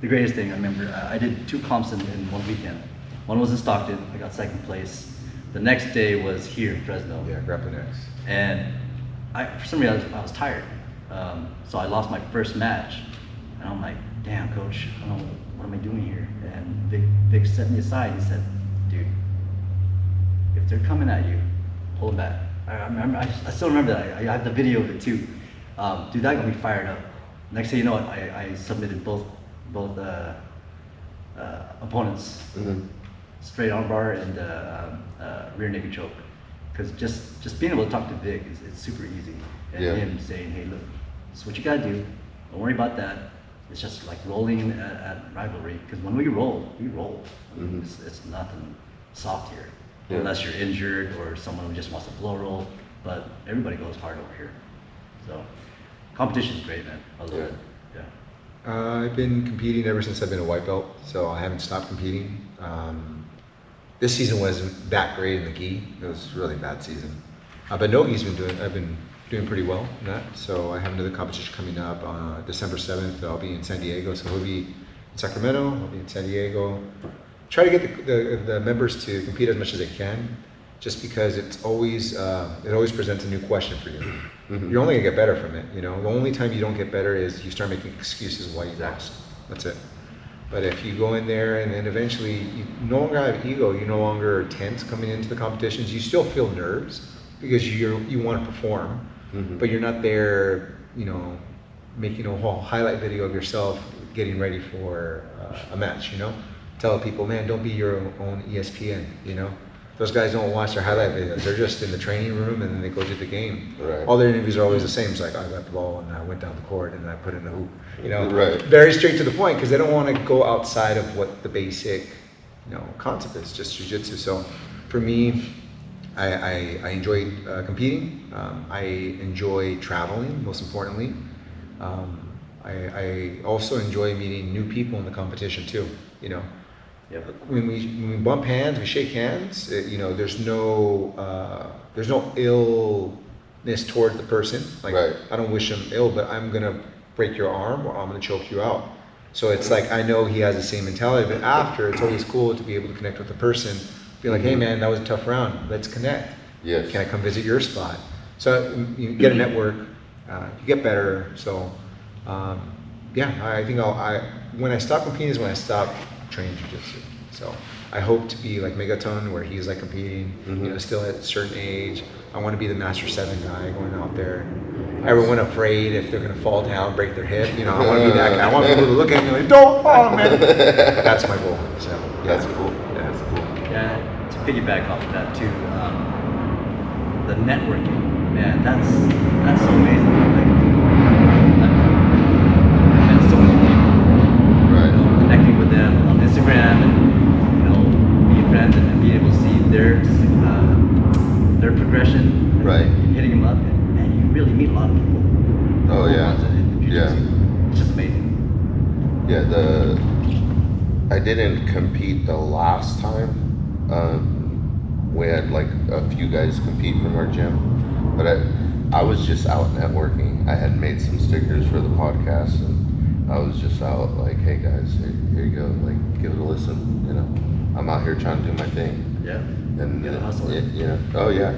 [SPEAKER 3] the greatest thing. I remember I did 2 comps in one weekend. One was in Stockton. I got second place. The next day was here in Fresno.
[SPEAKER 2] Yeah, Grappling X.
[SPEAKER 3] And for some reason, I was tired. So I lost my first match. And I'm like, damn, coach, I don't know, what am I doing here? And Vic set me aside and said, dude, if they're coming at you, pull them back. I still remember that. I have the video of it too. Dude, that got me fired up. Next thing you know, I submitted both opponents. Straight armbar and rear naked choke. Because just being able to talk to Vic is super easy. And him saying, hey, look, this is what you gotta do. Don't worry about that. It's just like rolling at Rivalry. Because when we roll. I mean, it's nothing soft here. Yeah. Unless you're injured or someone who just wants to flow roll. But everybody goes hard over here. So competition's great, man. I love it. Yeah.
[SPEAKER 2] I've been competing ever since I've been a white belt, so I haven't stopped competing. This season wasn't that great in the gi. It was a really bad season. But no gi's I've been doing pretty well in that. So I have another competition coming up on December 7th. I'll be in San Diego. So we'll be in Sacramento, I'll be in San Diego. Try to get the members to compete as much as they can, just because it always presents a new question for you. You're only gonna get better from it. You know, the only time you don't get better is you start making excuses why you lost. That's it. But if you go in there and then eventually you no longer have ego, you no longer are tense coming into the competitions. You still feel nerves because you want to perform, but you're not there, you know, making a whole highlight video of yourself getting ready for a match. You know, tell people, man, don't be your own ESPN. You know, those guys don't watch their highlight videos. They're just in the training room and then they go to the game.
[SPEAKER 1] Right.
[SPEAKER 2] All their interviews are always the same. It's like, I got the ball and I went down the court and I put in the hoop. You know, very straight to the point, because they don't want to go outside of what the basic, you know, concept is, just jiu-jitsu. So for me, I enjoy competing. I enjoy traveling, most importantly. I also enjoy meeting new people in the competition too. You know,
[SPEAKER 3] Yep.
[SPEAKER 2] When we bump hands, we shake hands. You know, there's no illness toward the person. Like
[SPEAKER 1] Right.
[SPEAKER 2] I don't wish him ill, but I'm gonna break your arm or I'm gonna choke you out. So it's like I know he has the same mentality. But after, it's always cool to be able to connect with the person. Be like, hey man, that was a tough round. Let's connect.
[SPEAKER 1] Yes.
[SPEAKER 2] Can I come visit your spot? So you get a network, you get better. So yeah, I think when I stop competing is when I stop training jiu-jitsu. So I hope to be like Megaton, where he's like competing, you know, still at a certain age. I want to be the Master 7 guy going out there. Everyone afraid if they're gonna fall down, break their hip. You know, I want to be that guy. I want people to look at me like, don't fall, man. That's my goal. So yeah.
[SPEAKER 1] That's cool.
[SPEAKER 2] Yeah.
[SPEAKER 1] That's cool.
[SPEAKER 3] Yeah, to piggyback off of that too, the networking, man, that's so amazing. Like, I've met so many people,
[SPEAKER 1] Right.
[SPEAKER 3] connecting with them on Instagram, and being friends and being able to see their progression,
[SPEAKER 1] Right.
[SPEAKER 3] hitting them up, and you really meet a lot of people.
[SPEAKER 1] Oh, yeah.
[SPEAKER 3] In jiu-jitsu. It's just amazing.
[SPEAKER 1] Yeah, I didn't compete the last time. We had like a few guys compete from our gym, but I was just out networking. I had made some stickers for the podcast, and I was just out like, hey guys, here you go, like give it a listen. You know, I'm out here trying to do my thing.
[SPEAKER 3] Yeah.
[SPEAKER 1] And
[SPEAKER 3] You gotta hustle it.
[SPEAKER 1] you know, oh yeah.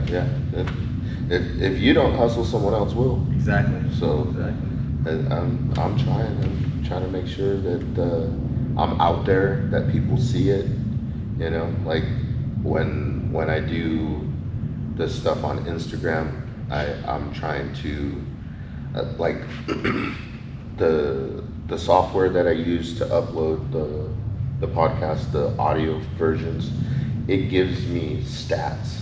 [SPEAKER 1] If you don't hustle, someone else will.
[SPEAKER 3] Exactly.
[SPEAKER 1] So
[SPEAKER 3] Exactly.
[SPEAKER 1] I'm trying to make sure that I'm out there, that people see it. You know, like when I do the stuff on Instagram, I'm trying to like the software that I use to upload the podcast, the audio versions, it gives me stats.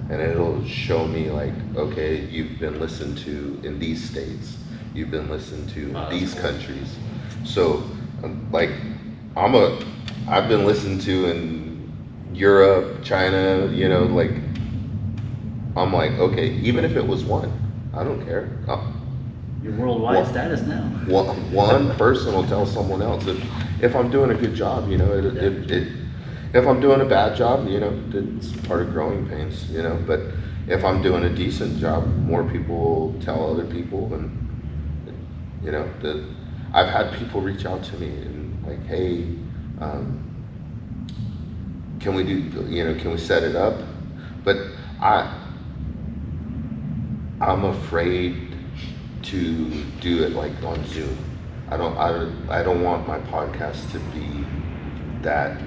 [SPEAKER 1] And it'll show me like, okay, you've been listened to in these states, you've been listened to in these countries. So, like, I've been listened to in Europe, China. You know, like, I'm like, okay, even if it was one, I don't care.
[SPEAKER 3] Your worldwide
[SPEAKER 1] What?
[SPEAKER 3] status now.
[SPEAKER 1] One person will tell someone else. If I'm doing a good job, you know, if I'm doing a bad job, you know, it's part of growing pains, you know. But if I'm doing a decent job, more people will tell other people, and you know, I've had people reach out to me and like, hey, can we do, you know, can we set it up? But I'm afraid to do it like on Zoom. I don't want my podcast to be that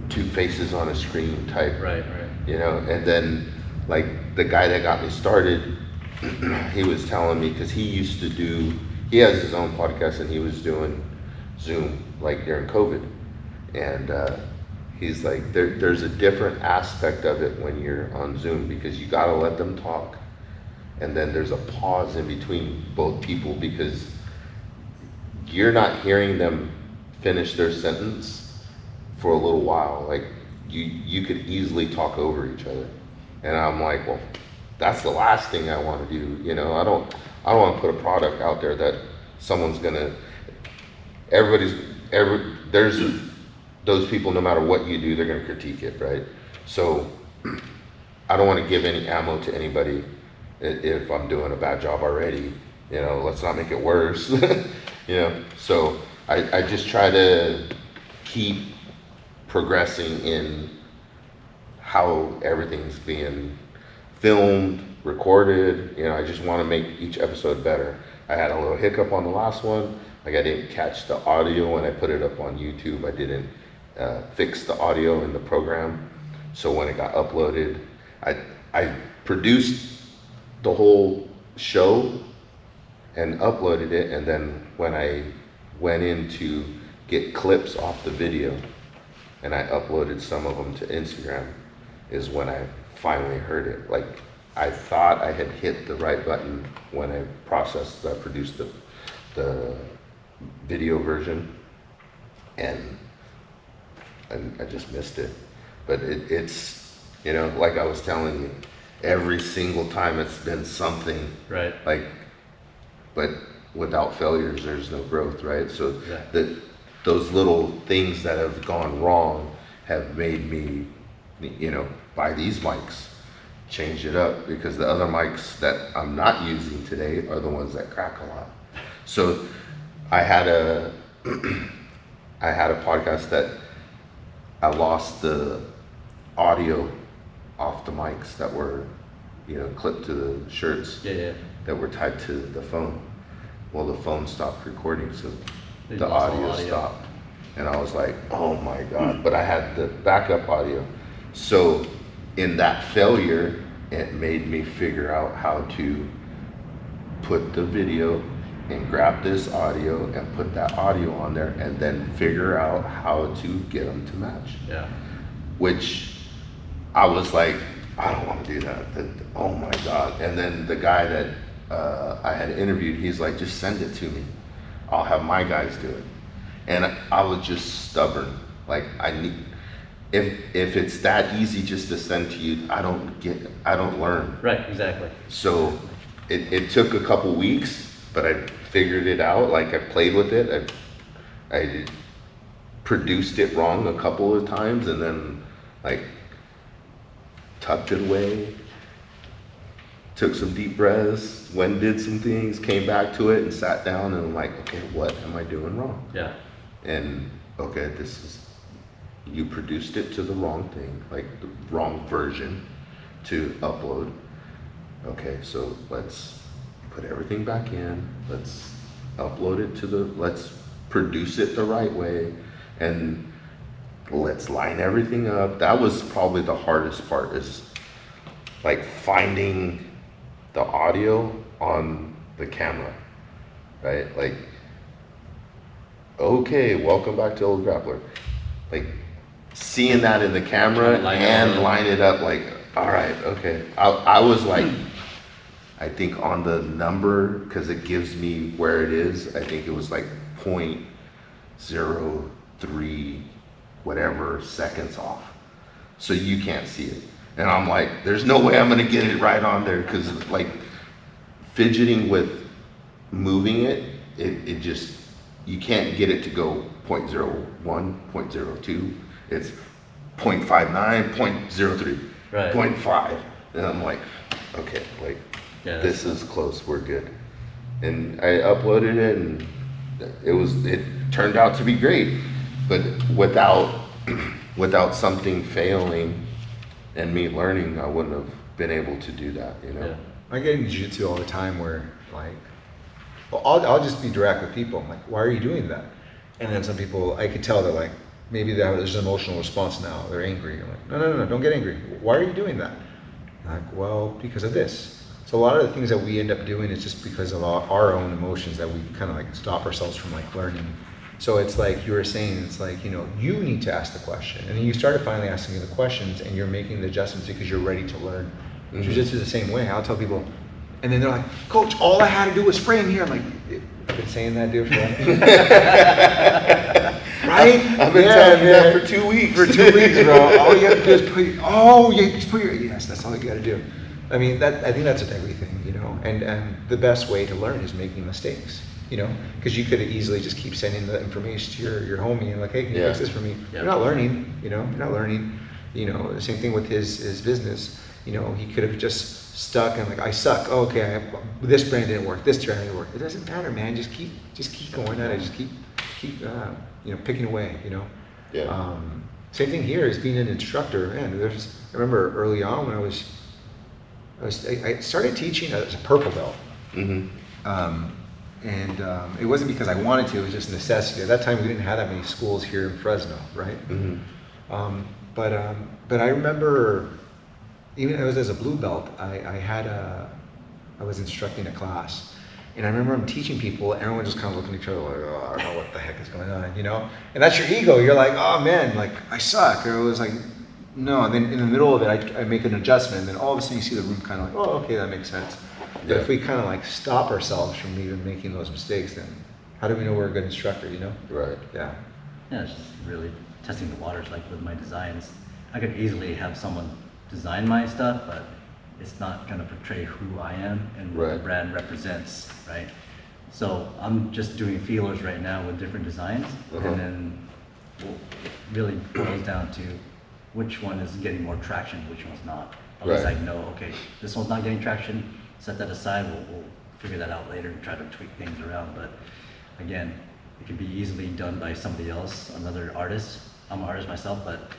[SPEAKER 1] two faces on a screen type.
[SPEAKER 3] Right.
[SPEAKER 1] You know, and then like the guy that got me started, he was telling me, because he has his own podcast and he was doing Zoom like during COVID, and he's like, there's a different aspect of it when you're on Zoom, because you gotta let them talk, and then there's a pause in between both people, because you're not hearing them finish their sentence for a little while. Like you could easily talk over each other, and I'm like, well, that's the last thing I want to do. You know, I don't want to put a product out there that someone's gonna. There's those people, no matter what you do, they're gonna critique it, right? So I don't want to give any ammo to anybody if I'm doing a bad job already. You know, let's not make it worse. You know, so I just try to keep progressing in how everything's being filmed, recorded. You know, I just want to make each episode better. I had a little hiccup on the last one. Like, I didn't catch the audio when I put it up on YouTube. I didn't fix the audio in the program. So when it got uploaded, I produced the whole show and uploaded it, and then when I went in to get clips off the video and I uploaded some of them to Instagram is when I finally heard it. Like, I thought I had hit the right button when I produced the video version, and I just missed it. But it's, you know, like I was telling you, every single time it's been something.
[SPEAKER 3] Right.
[SPEAKER 1] Like, but without failures, there's no growth, right? So
[SPEAKER 3] Exactly.
[SPEAKER 1] those little things that have gone wrong have made me, buy these mics, change it up, because the other mics that I'm not using today are the ones that crack a lot. So I had a podcast that I lost the audio off the mics that were, clipped to the shirts that were tied to the phone. Well, the phone stopped recording, so the audio stopped. And I was like, oh my God, but I had the backup audio. So in that failure, it made me figure out how to put the video and grab this audio and put that audio on there, and then figure out how to get them to match.
[SPEAKER 3] Yeah.
[SPEAKER 1] Which I was like, I don't want to do that. Oh my God. And then the guy that I had interviewed, he's like, just send it to me. I'll have my guys do it. And I was just stubborn. Like, if it's that easy just to send to you, I don't learn.
[SPEAKER 3] Right, exactly.
[SPEAKER 1] So it took a couple weeks, but I figured it out. Like, I played with it. I produced it wrong a couple of times, and then like tucked it away, took some deep breaths, went and did some things, came back to it and sat down, and I'm like, okay, what am I doing wrong?
[SPEAKER 3] Yeah.
[SPEAKER 1] And okay, you produced it to the wrong thing, like the wrong version to upload. Okay, so let's put everything back in, let's upload it let's produce it the right way, and let's line everything up. That was probably the hardest part, is like finding the audio on the camera, right? Like, okay, welcome back to Old Grappler. Like, seeing that in the camera and line it up, like, all right, okay. I was like, I think on the number, because it gives me where it is, I think it was like 0.03 whatever seconds off. So you can't see it. And I'm like, there's no way I'm gonna get it right on there, because like fidgeting with moving it, it just, you can't get it to go 0.01, 0.02. It's 0.59, 0.03,
[SPEAKER 3] right.
[SPEAKER 1] 0.5. And I'm like, okay, like, this is close, we're good. And I uploaded it, and it turned out to be great. But without something failing and me learning, I wouldn't have been able to do that,
[SPEAKER 3] Yeah.
[SPEAKER 2] I get in jiu-jitsu all the time where, like, well, I'll just be direct with people. I'm like, why are you doing that? And then some people, I could tell they're like, maybe there's an emotional response now. They're angry. I'm like, no, don't get angry. Why are you doing that? I'm like, well, because of this. So a lot of the things that we end up doing is just because of our own emotions that we kind of like stop ourselves from like learning. So it's like you were saying, it's like, you need to ask the question. And then you started finally asking the questions, and you're making the adjustments because you're ready to learn. Mm-hmm. Jiu-jitsu is the same way. I'll tell people, and then they're like, Coach, all I had to do was frame here. I'm like, I've been saying that, dude, for right?
[SPEAKER 1] I've been telling you that for 2 weeks.
[SPEAKER 2] For 2 weeks, bro. All you have to do is put your, yes, that's all you got to do. I mean, I think that's with everything, and the best way to learn is making mistakes, because you could easily just keep sending the information to your homie and like, hey, can you fix this for me? Yeah. You're not learning, you're not learning, the same thing with his business, he could have just stuck and like, I suck, this brand didn't work, this brand didn't work. It doesn't matter, man, just keep going at it, just keep picking away,
[SPEAKER 1] Yeah.
[SPEAKER 2] Same thing here as being an instructor, man. I remember early on when I started teaching as a purple belt.
[SPEAKER 1] Mm-hmm.
[SPEAKER 2] It wasn't because I wanted to, it was just necessity. At that time, we didn't have that many schools here in Fresno, right?
[SPEAKER 1] Mm-hmm.
[SPEAKER 2] But I remember, even I was as a blue belt, I was instructing a class. And I remember I'm teaching people, everyone just kind of looking at each other like, oh, I don't know what the heck is going on, And that's your ego. You're like, oh man, like I suck. Or it was like, no. And then in the middle of it, I make an adjustment, and then all of a sudden you see the room kind of like, oh, okay, that makes sense. But if we kind of like stop ourselves from even making those mistakes, then how do we know we're a good instructor,
[SPEAKER 1] Right.
[SPEAKER 2] Yeah.
[SPEAKER 3] Yeah, it's just really testing the waters, like with my designs. I could easily have someone design my stuff, but it's not going to portray who I am and what the brand represents, right? So I'm just doing feelers right now with different designs, and then it really boils down to which one is getting more traction, which one's not. At least I know, okay, this one's not getting traction, set that aside, we'll figure that out later and try to tweak things around. But again, it can be easily done by somebody else, another artist. I'm an artist myself, but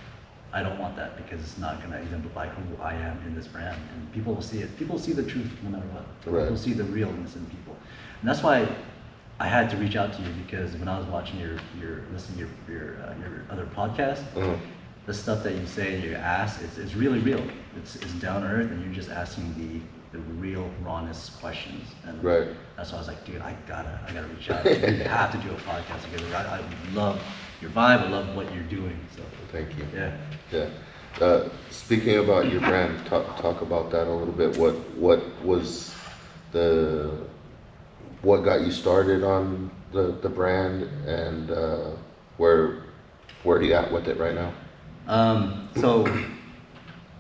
[SPEAKER 3] I don't want that because it's not going to exemplify who I am in this brand. And people will see it. People see the truth no matter what. People see the realness in people. And that's why I had to reach out to you, because when I was watching listening to your other podcast, the stuff that you say in your ask, it's really real. It's down to earth, and you're just asking the real rawness questions. And that's why I was like, dude, I gotta reach out. We have to do a podcast together. I love your vibe. I love what you're doing. So
[SPEAKER 1] thank you.
[SPEAKER 3] Yeah.
[SPEAKER 1] Speaking about your brand, talk about that a little bit. What got you started on the brand, and where are you at with it right now?
[SPEAKER 3] So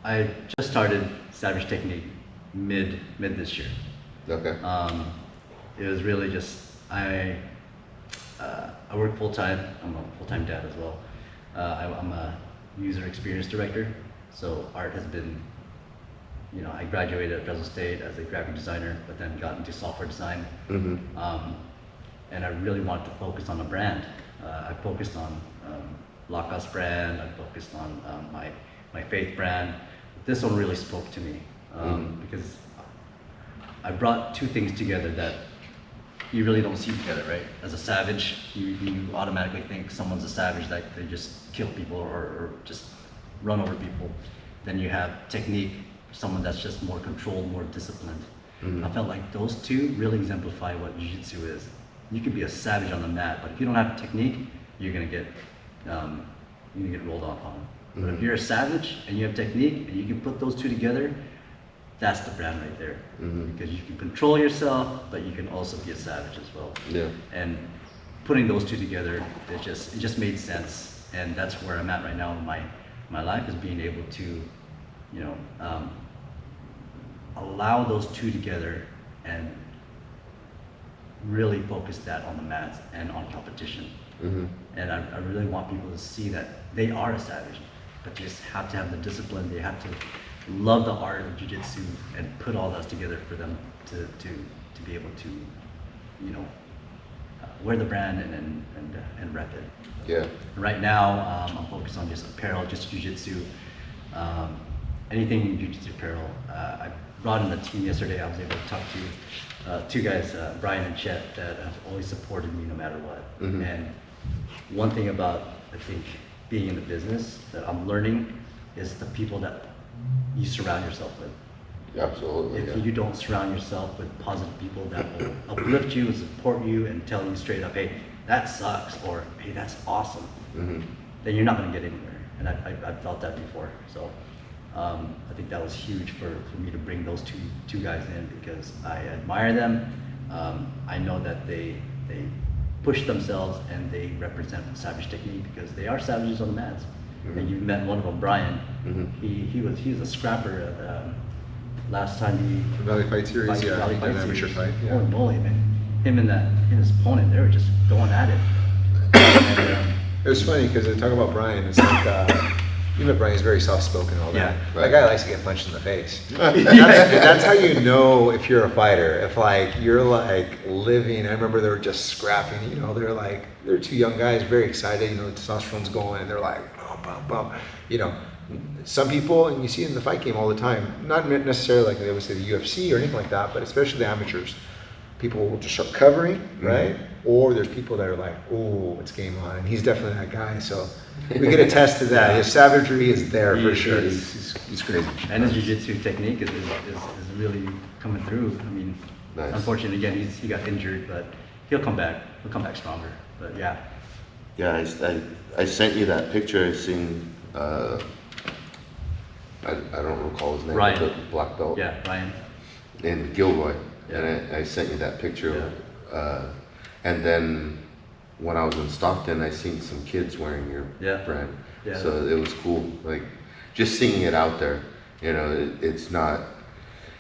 [SPEAKER 3] I just started Savg Tknq mid this year.
[SPEAKER 1] Okay.
[SPEAKER 3] It was really just I work full time. I'm a full time dad as well. I'm a user experience director. So art has been, I graduated at Fresno State as a graphic designer, but then got into software design. And I really wanted to focus on the brand. I focused on Laka's brand. I focused on my faith brand. This one really spoke to me because I brought two things together that you really don't see together, right? As a savage, you automatically think someone's a savage, like they just kill people or just run over people. Then you have technique, someone that's just more controlled, more disciplined. I felt like those two really exemplify what jiu-jitsu is. You could be a savage on the mat, but if you don't have technique, you're gonna get rolled off on. But if you're a savage and you have technique and you can put those two together, that's the brand right there. Because you can control yourself, but you can also be a savage as well.
[SPEAKER 1] Yeah.
[SPEAKER 3] And putting those two together, it just made sense. And that's where I'm at right now in my life, is being able to, allow those two together and really focus that on the mats and on competition. And I really want people to see that they are a savage, but they just have to have the discipline. They have to love the art of jiu-jitsu and put all that together for them to be able to, wear the brand and rep it.
[SPEAKER 1] Yeah.
[SPEAKER 3] Right now, I'm focused on just apparel, just jiu-jitsu, anything jiu-jitsu apparel. I brought in the team yesterday. I was able to talk to two guys, Brian and Chet, that have always supported me no matter what. And one thing about, I think, being in the business that I'm learning is the people that you surround yourself with.
[SPEAKER 1] Absolutely.
[SPEAKER 3] If you don't surround yourself with positive people that will uplift you and support you and tell you straight up, hey, that sucks, or hey, that's awesome, then you're not going to get anywhere. And I've felt that before. So I think that was huge for me to bring those two guys in, because I admire them. I know that they push themselves and they represent Savg Tknq, because they are savages on the mats. And you met one of them, Brian. He was a scrapper at last time he
[SPEAKER 2] Valley Fight Series, he did an amateur fight. Yeah.
[SPEAKER 3] Holy moly, man! Him and his opponent, they were just going at it. And,
[SPEAKER 2] It was funny because they talk about Brian. It's like you met Brian. He's very soft-spoken and all that.
[SPEAKER 3] Yeah.
[SPEAKER 2] That guy likes to get punched in the face. That's how you know if you're a fighter. If you're living. I remember they were just scrapping. They're two young guys, very excited. The testosterone's going, and they're like, bum, bum, bum. Some people, and you see it in the fight game all the time, not necessarily like they would say the UFC or anything like that, but especially the amateurs. People will just start covering, right? Or there's people that are like, oh, it's game on. And he's definitely that guy. So we can attest to that. His savagery is there for sure. He's crazy.
[SPEAKER 3] And his jiu-jitsu technique is really coming through. I mean, unfortunately, again, he got injured, but he'll come back. He'll come back stronger. But yeah.
[SPEAKER 1] Yeah, I sent you that picture. I seen, I don't recall his name.
[SPEAKER 3] Ryan.
[SPEAKER 1] The black belt.
[SPEAKER 3] Yeah, Ryan.
[SPEAKER 1] In Gilroy.
[SPEAKER 3] Yeah.
[SPEAKER 1] And I sent you that picture. And then when I was in Stockton, I seen some kids wearing your brand.
[SPEAKER 3] Yeah.
[SPEAKER 1] So it was cool. Just seeing it out there, it's not,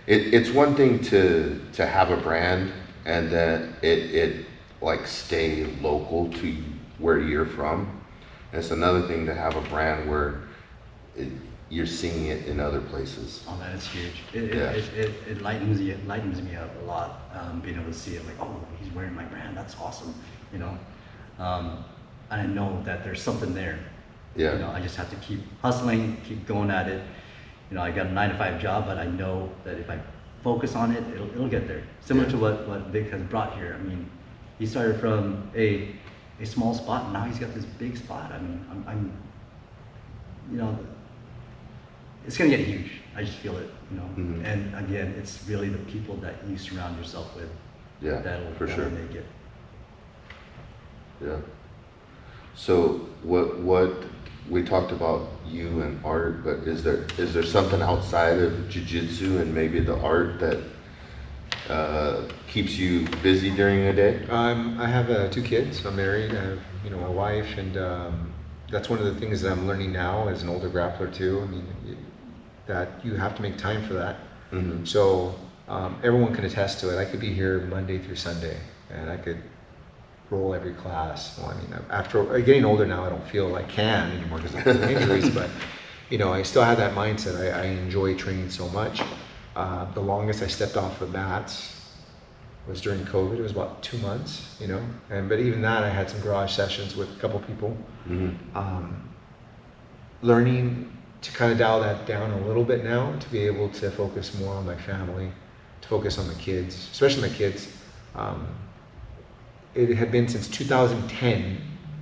[SPEAKER 1] it's one thing to have a brand and then it like stay local to where you're from. And it's another thing to have a brand where you're seeing it in other places.
[SPEAKER 3] Oh man, it's huge.
[SPEAKER 1] Yeah.
[SPEAKER 3] It lightens me up a lot. Being able to see it, like, oh, he's wearing my brand. That's awesome. You know, and I know that there's something there.
[SPEAKER 1] Yeah.
[SPEAKER 3] You know, I just have to keep hustling, keep going at it. You know, I got a 9-to-5 job, but I know that if I focus on it, it'll get there. Similar to what Vic has brought here. I mean, he started from a small spot, and now he's got this big spot. I mean, I'm you know, it's gonna get huge. I just feel it, you know.
[SPEAKER 1] Mhm.
[SPEAKER 3] And again, it's really the people that you surround yourself with.
[SPEAKER 1] Yeah, for sure.
[SPEAKER 3] That'll make it.
[SPEAKER 1] Yeah. So what we talked about you and art, but is there something outside of jiu-jitsu and maybe the art that keeps you busy during the day?
[SPEAKER 2] I have 2 kids. I'm married. I have my wife, and that's one of the things that I'm learning now as an older grappler too. I mean, that you have to make time for that.
[SPEAKER 1] Mm-hmm.
[SPEAKER 2] So everyone can attest to it. I could be here Monday through Sunday, and I could roll every class. Well, I mean, after getting older now, I don't feel I can anymore because of injuries, but I still have that mindset. I enjoy training so much. The longest I stepped off the mats was during COVID. It was about 2 months, but even that, I had some garage sessions with a couple people.
[SPEAKER 1] Mm-hmm.
[SPEAKER 2] Learning to kind of dial that down a little bit now, to be able to focus more on my family, to focus on the kids, especially my kids. It had been since 2010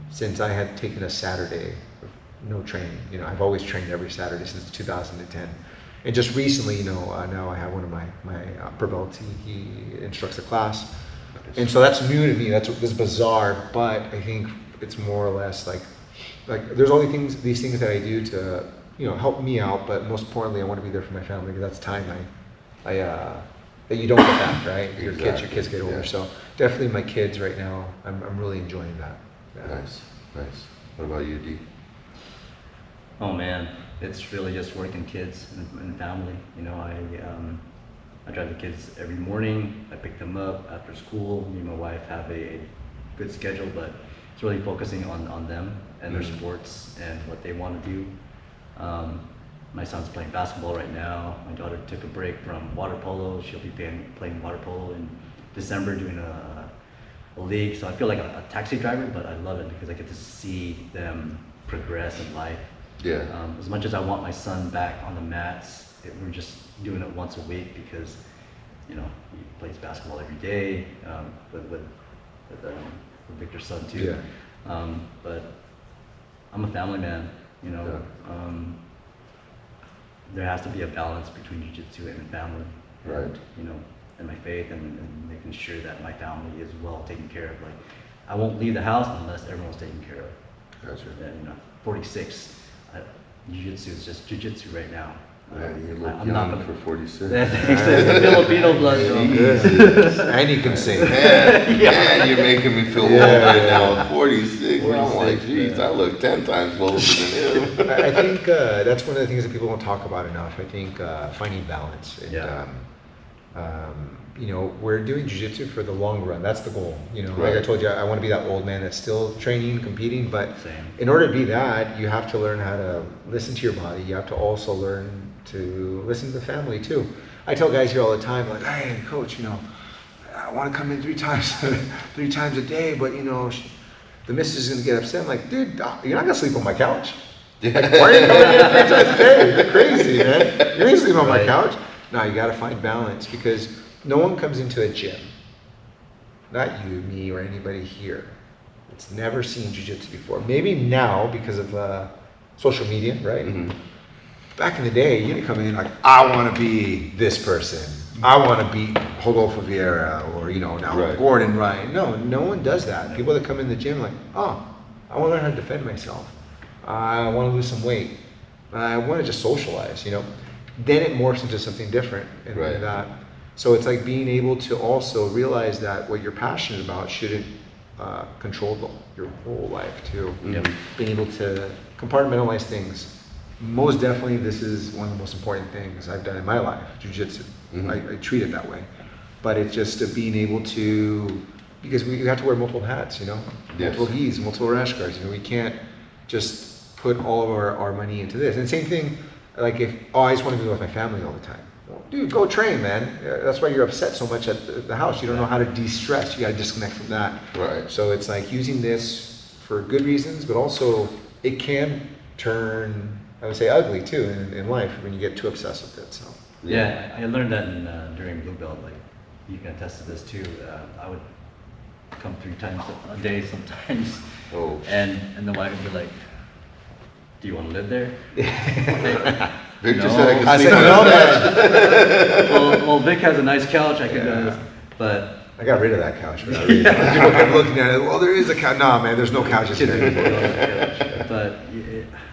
[SPEAKER 2] since I had taken a Saturday of no training. I've always trained every Saturday since 2010. And just recently, now I have one of my upper belts. He instructs a class. And so that's new to me. That's bizarre, but I think it's more or less like there's all these things that I do to help me out, but most importantly, I want to be there for my family, because that's time that you don't get back, right? Your kids get older.
[SPEAKER 1] Yeah.
[SPEAKER 2] So definitely my kids right now, I'm really enjoying that. Yeah.
[SPEAKER 1] Nice. What about you, D?
[SPEAKER 3] Oh man, it's really just working kids and family. I drive the kids every morning. I pick them up after school. Me and my wife have a good schedule, but it's really focusing on them and their sports and what they want to do. My son's playing basketball right now. My daughter took a break from water polo. She'll be playing water polo in December, doing a league. So I feel like a taxi driver, but I love it because I get to see them progress in life.
[SPEAKER 1] Yeah.
[SPEAKER 3] As much as I want my son back on the mats, we're just doing it once a week because, he plays basketball every day with Victor's son too.
[SPEAKER 2] Yeah.
[SPEAKER 3] But I'm a family man,
[SPEAKER 1] Yeah.
[SPEAKER 3] There has to be a balance between jiu-jitsu and family.
[SPEAKER 1] Right.
[SPEAKER 3] And my faith and making sure that my family is well taken care of. Like, I won't leave the house unless everyone's taken care of.
[SPEAKER 1] Gotcha.
[SPEAKER 3] And 46, jiu-jitsu is just jiu-jitsu right now.
[SPEAKER 1] Man, you look
[SPEAKER 3] I'm
[SPEAKER 1] young
[SPEAKER 3] not gonna,
[SPEAKER 1] for 46.
[SPEAKER 3] Thanks to the Filipino blood.
[SPEAKER 1] Jesus.
[SPEAKER 2] And you can sing.
[SPEAKER 1] Man, you're making me feel old right now. At 46. I'm like,
[SPEAKER 3] 46,
[SPEAKER 1] geez, I look 10 times older than him.
[SPEAKER 2] I think that's one of the things that people don't talk about enough. I think finding balance. And,
[SPEAKER 3] Yeah.
[SPEAKER 2] we're doing jiu-jitsu for the long run. That's the goal. Like I
[SPEAKER 1] Right.
[SPEAKER 2] told you, I want to be that old man that's still training, competing. But
[SPEAKER 3] Same.
[SPEAKER 2] in order to be that, you have to learn how to listen to your body. You have to also learn to listen to the family too. I tell guys here all the time, like, hey, coach, I want to come in 3 times a day, but the missus is gonna get upset. I'm like, dude, you're not gonna sleep on my couch. Like, why are you coming in 3 times a day? You're crazy, man. You're gonna sleep on my
[SPEAKER 3] Right.
[SPEAKER 2] couch. No, you gotta find balance, because no one comes into a gym, not you, me, or anybody here, it's never seen jiu-jitsu before. Maybe now because of social media, right?
[SPEAKER 1] Mhm.
[SPEAKER 2] Back in the day, you didn't come in like, I want to be this person. I want to beat Rodolfo Vieira, or now
[SPEAKER 1] Right.
[SPEAKER 2] Gordon Ryan. No one does that. People that come in the gym like, oh, I want to learn how to defend myself. I want to lose some weight. I want to just socialize. Then it morphs into something different, and
[SPEAKER 1] Right.
[SPEAKER 2] that. So it's like being able to also realize that what you're passionate about shouldn't control your whole life too.
[SPEAKER 3] Yep.
[SPEAKER 2] Being able to compartmentalize things. Most definitely, this is one of the most important things I've done in my life, jiu-jitsu.
[SPEAKER 1] Mhm.
[SPEAKER 2] I treat it that way. but it's just being able to, because we have to wear multiple hats, you know,
[SPEAKER 1] Yes.
[SPEAKER 2] multiple gis, multiple rash guards. You know, we can't just put all of our money into this. And same thing, like if, oh, I just want to be with my family all the time. Well, dude, go train, man. That's why you're upset so much at the house. You don't know how to de-stress. You got to disconnect from that.
[SPEAKER 1] Right.
[SPEAKER 2] So it's like using this for good reasons, but also it can turn, I would say, ugly too in life when you get too obsessed with it. So
[SPEAKER 3] Yeah, I learned that during Blue Belt. Like, you can attest to this too. I would come 3 times a day sometimes,
[SPEAKER 1] Oh.
[SPEAKER 3] and the wife would be like, "Do you want to live there?"
[SPEAKER 1] Victor
[SPEAKER 3] No.
[SPEAKER 1] said I could
[SPEAKER 2] I
[SPEAKER 1] sleep
[SPEAKER 2] said,
[SPEAKER 1] on
[SPEAKER 2] no,
[SPEAKER 1] his
[SPEAKER 2] man.
[SPEAKER 3] well, Vic has a nice couch. I could,
[SPEAKER 2] Yeah.
[SPEAKER 3] but
[SPEAKER 2] I got rid of that couch for that reason. People kept looking at it. Well, there is a couch. No, man, there's no couches here anymore.
[SPEAKER 3] but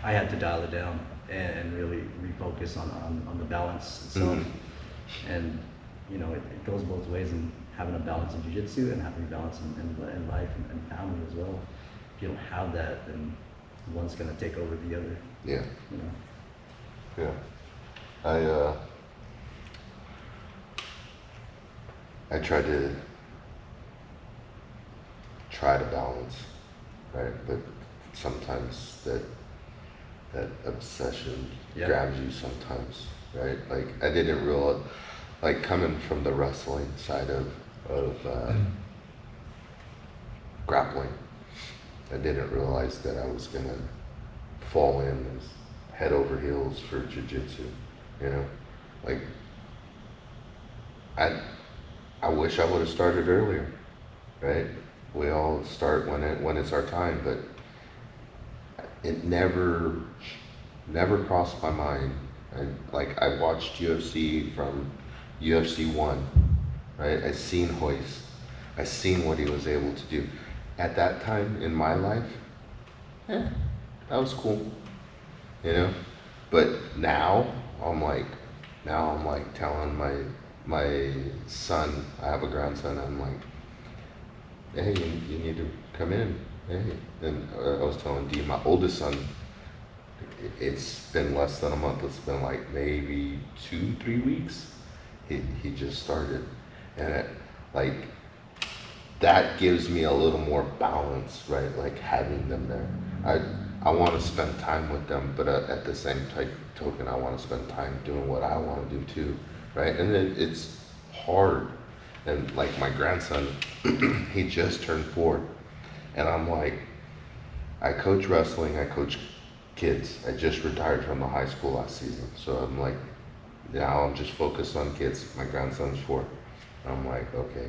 [SPEAKER 3] I had to dial it down and really refocus on the balance itself.
[SPEAKER 1] Mhm.
[SPEAKER 3] And you know, it goes both ways in having a balance in jiu-jitsu and having a balance in life and family as well. If you don't have that, then one's gonna take over the other.
[SPEAKER 1] Yeah.
[SPEAKER 3] You know.
[SPEAKER 1] Yeah. I try to balance, right? But sometimes that obsession
[SPEAKER 3] Yeah.
[SPEAKER 1] grabs you sometimes, right? Like I didn't realize, like coming from the wrestling side of grappling, I didn't realize that I was gonna fall in as head over heels for jiu-jitsu, you know? Like, I wish I would have started earlier, right? We all start when it's our time, but it never crossed my mind. I watched UFC from UFC 1, right? I seen Hoist. I seen what he was able to do. At that time in my life, that was cool, you know? But now I'm like telling my son, I have a grandson, I'm like, hey, you need to come in, hey. And I was telling Dee, my oldest son, it's been less than a month, it's been like maybe 2-3 weeks, he just started. And that gives me a little more balance, right? Like having them there. I want to spend time with them, but at the same token, I want to spend time doing what I want to do too, right? And then it's hard. And like my grandson, he just turned 4, and I'm like, I coach wrestling, I coach kids. I just retired from the high school last season, so I'm like, now I'm just focused on kids. My grandson's 4. I'm like, okay,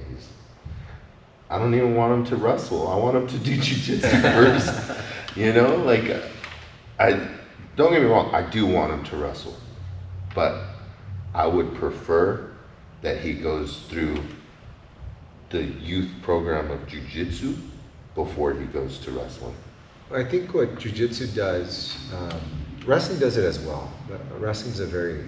[SPEAKER 1] I don't even want him to wrestle. I want him to do jiu-jitsu first. You know, like, don't get me wrong, I do want him to wrestle, but I would prefer that he goes through the youth program of jiu-jitsu before he goes to wrestling.
[SPEAKER 2] I think what jiu-jitsu does, wrestling does it as well. But wrestling's a very,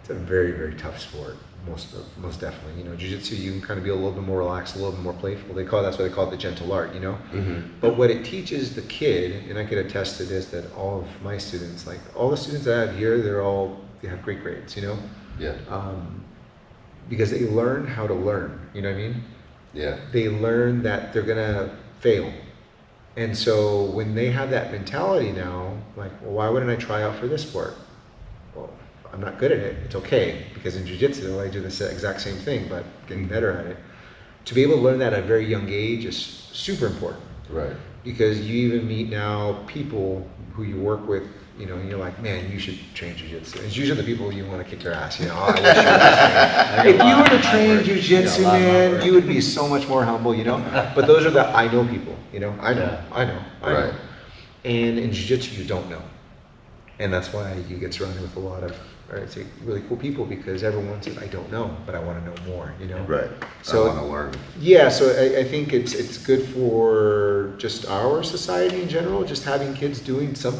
[SPEAKER 2] very tough sport. Most definitely. You know, jiu-jitsu, you can kind of be a little bit more relaxed, a little bit more playful. That's why they call it the gentle art, you know?
[SPEAKER 1] Mm-hmm.
[SPEAKER 2] But what it teaches the kid, and I could attest to this, that all of my students, like all the students I have here, they have great grades, you know?
[SPEAKER 1] Yeah.
[SPEAKER 2] Because they learn how to learn, you know what I mean?
[SPEAKER 1] Yeah.
[SPEAKER 2] They learn that they're gonna fail. And so when they have that mentality now, like, well, why wouldn't I try out for this sport? Well, I'm not good at it. It's okay, because in jiu-jitsu I do the exact same thing, but getting better at it. To be able to learn that at a very young age is super important.
[SPEAKER 1] Right.
[SPEAKER 2] Because you even meet now people who you work with, you know, and you're like, man, you should train jiu-jitsu. It's usually the people you want to kick their ass, you know. I wish you if you were to train jiu-jitsu, man, you would be so much more humble, you know. But those are the I know people, you know. I know.
[SPEAKER 1] Right.
[SPEAKER 2] And in jiu-jitsu, you don't know. And that's why you get surrounded with a lot of, I'd say, really cool people, because everyone says, I don't know, but I want to know more, you know?
[SPEAKER 1] Right.
[SPEAKER 2] So,
[SPEAKER 1] I want to learn.
[SPEAKER 2] Yeah, so I think it's good for just our society in general, just having kids doing some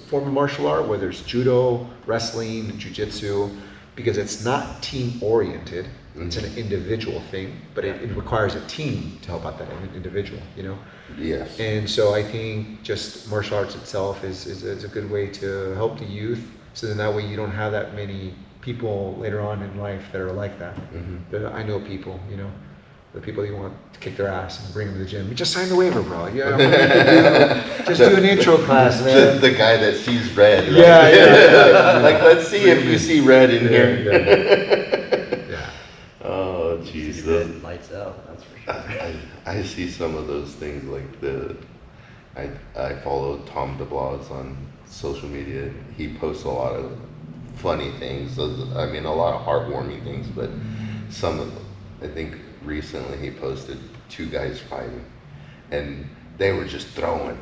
[SPEAKER 2] form of martial art, whether it's judo, wrestling, jiu-jitsu, because it's not team-oriented. It's an individual thing, but it requires a team to help out that individual, you know?
[SPEAKER 1] Yes.
[SPEAKER 2] And so I think just martial arts itself is a good way to help the youth So then that way you don't have that many people later on in life that are like that. I know people, you know, the people you want to kick their ass and bring them to the gym. You just sign the waiver, bro. Yeah, just do an intro class, man.
[SPEAKER 1] The guy that sees red. Right?
[SPEAKER 2] Yeah.
[SPEAKER 1] Like, let's see if you see red in here.
[SPEAKER 2] Yeah.
[SPEAKER 1] Oh,
[SPEAKER 3] Jesus.
[SPEAKER 1] jeez.
[SPEAKER 3] Lights out, that's for sure.
[SPEAKER 1] I see some of those things like I follow Tom DeBlas on social media. He posts a lot of funny things. I mean, a lot of heartwarming things, but some of them, I think recently he posted 2 guys fighting, and they were just throwing,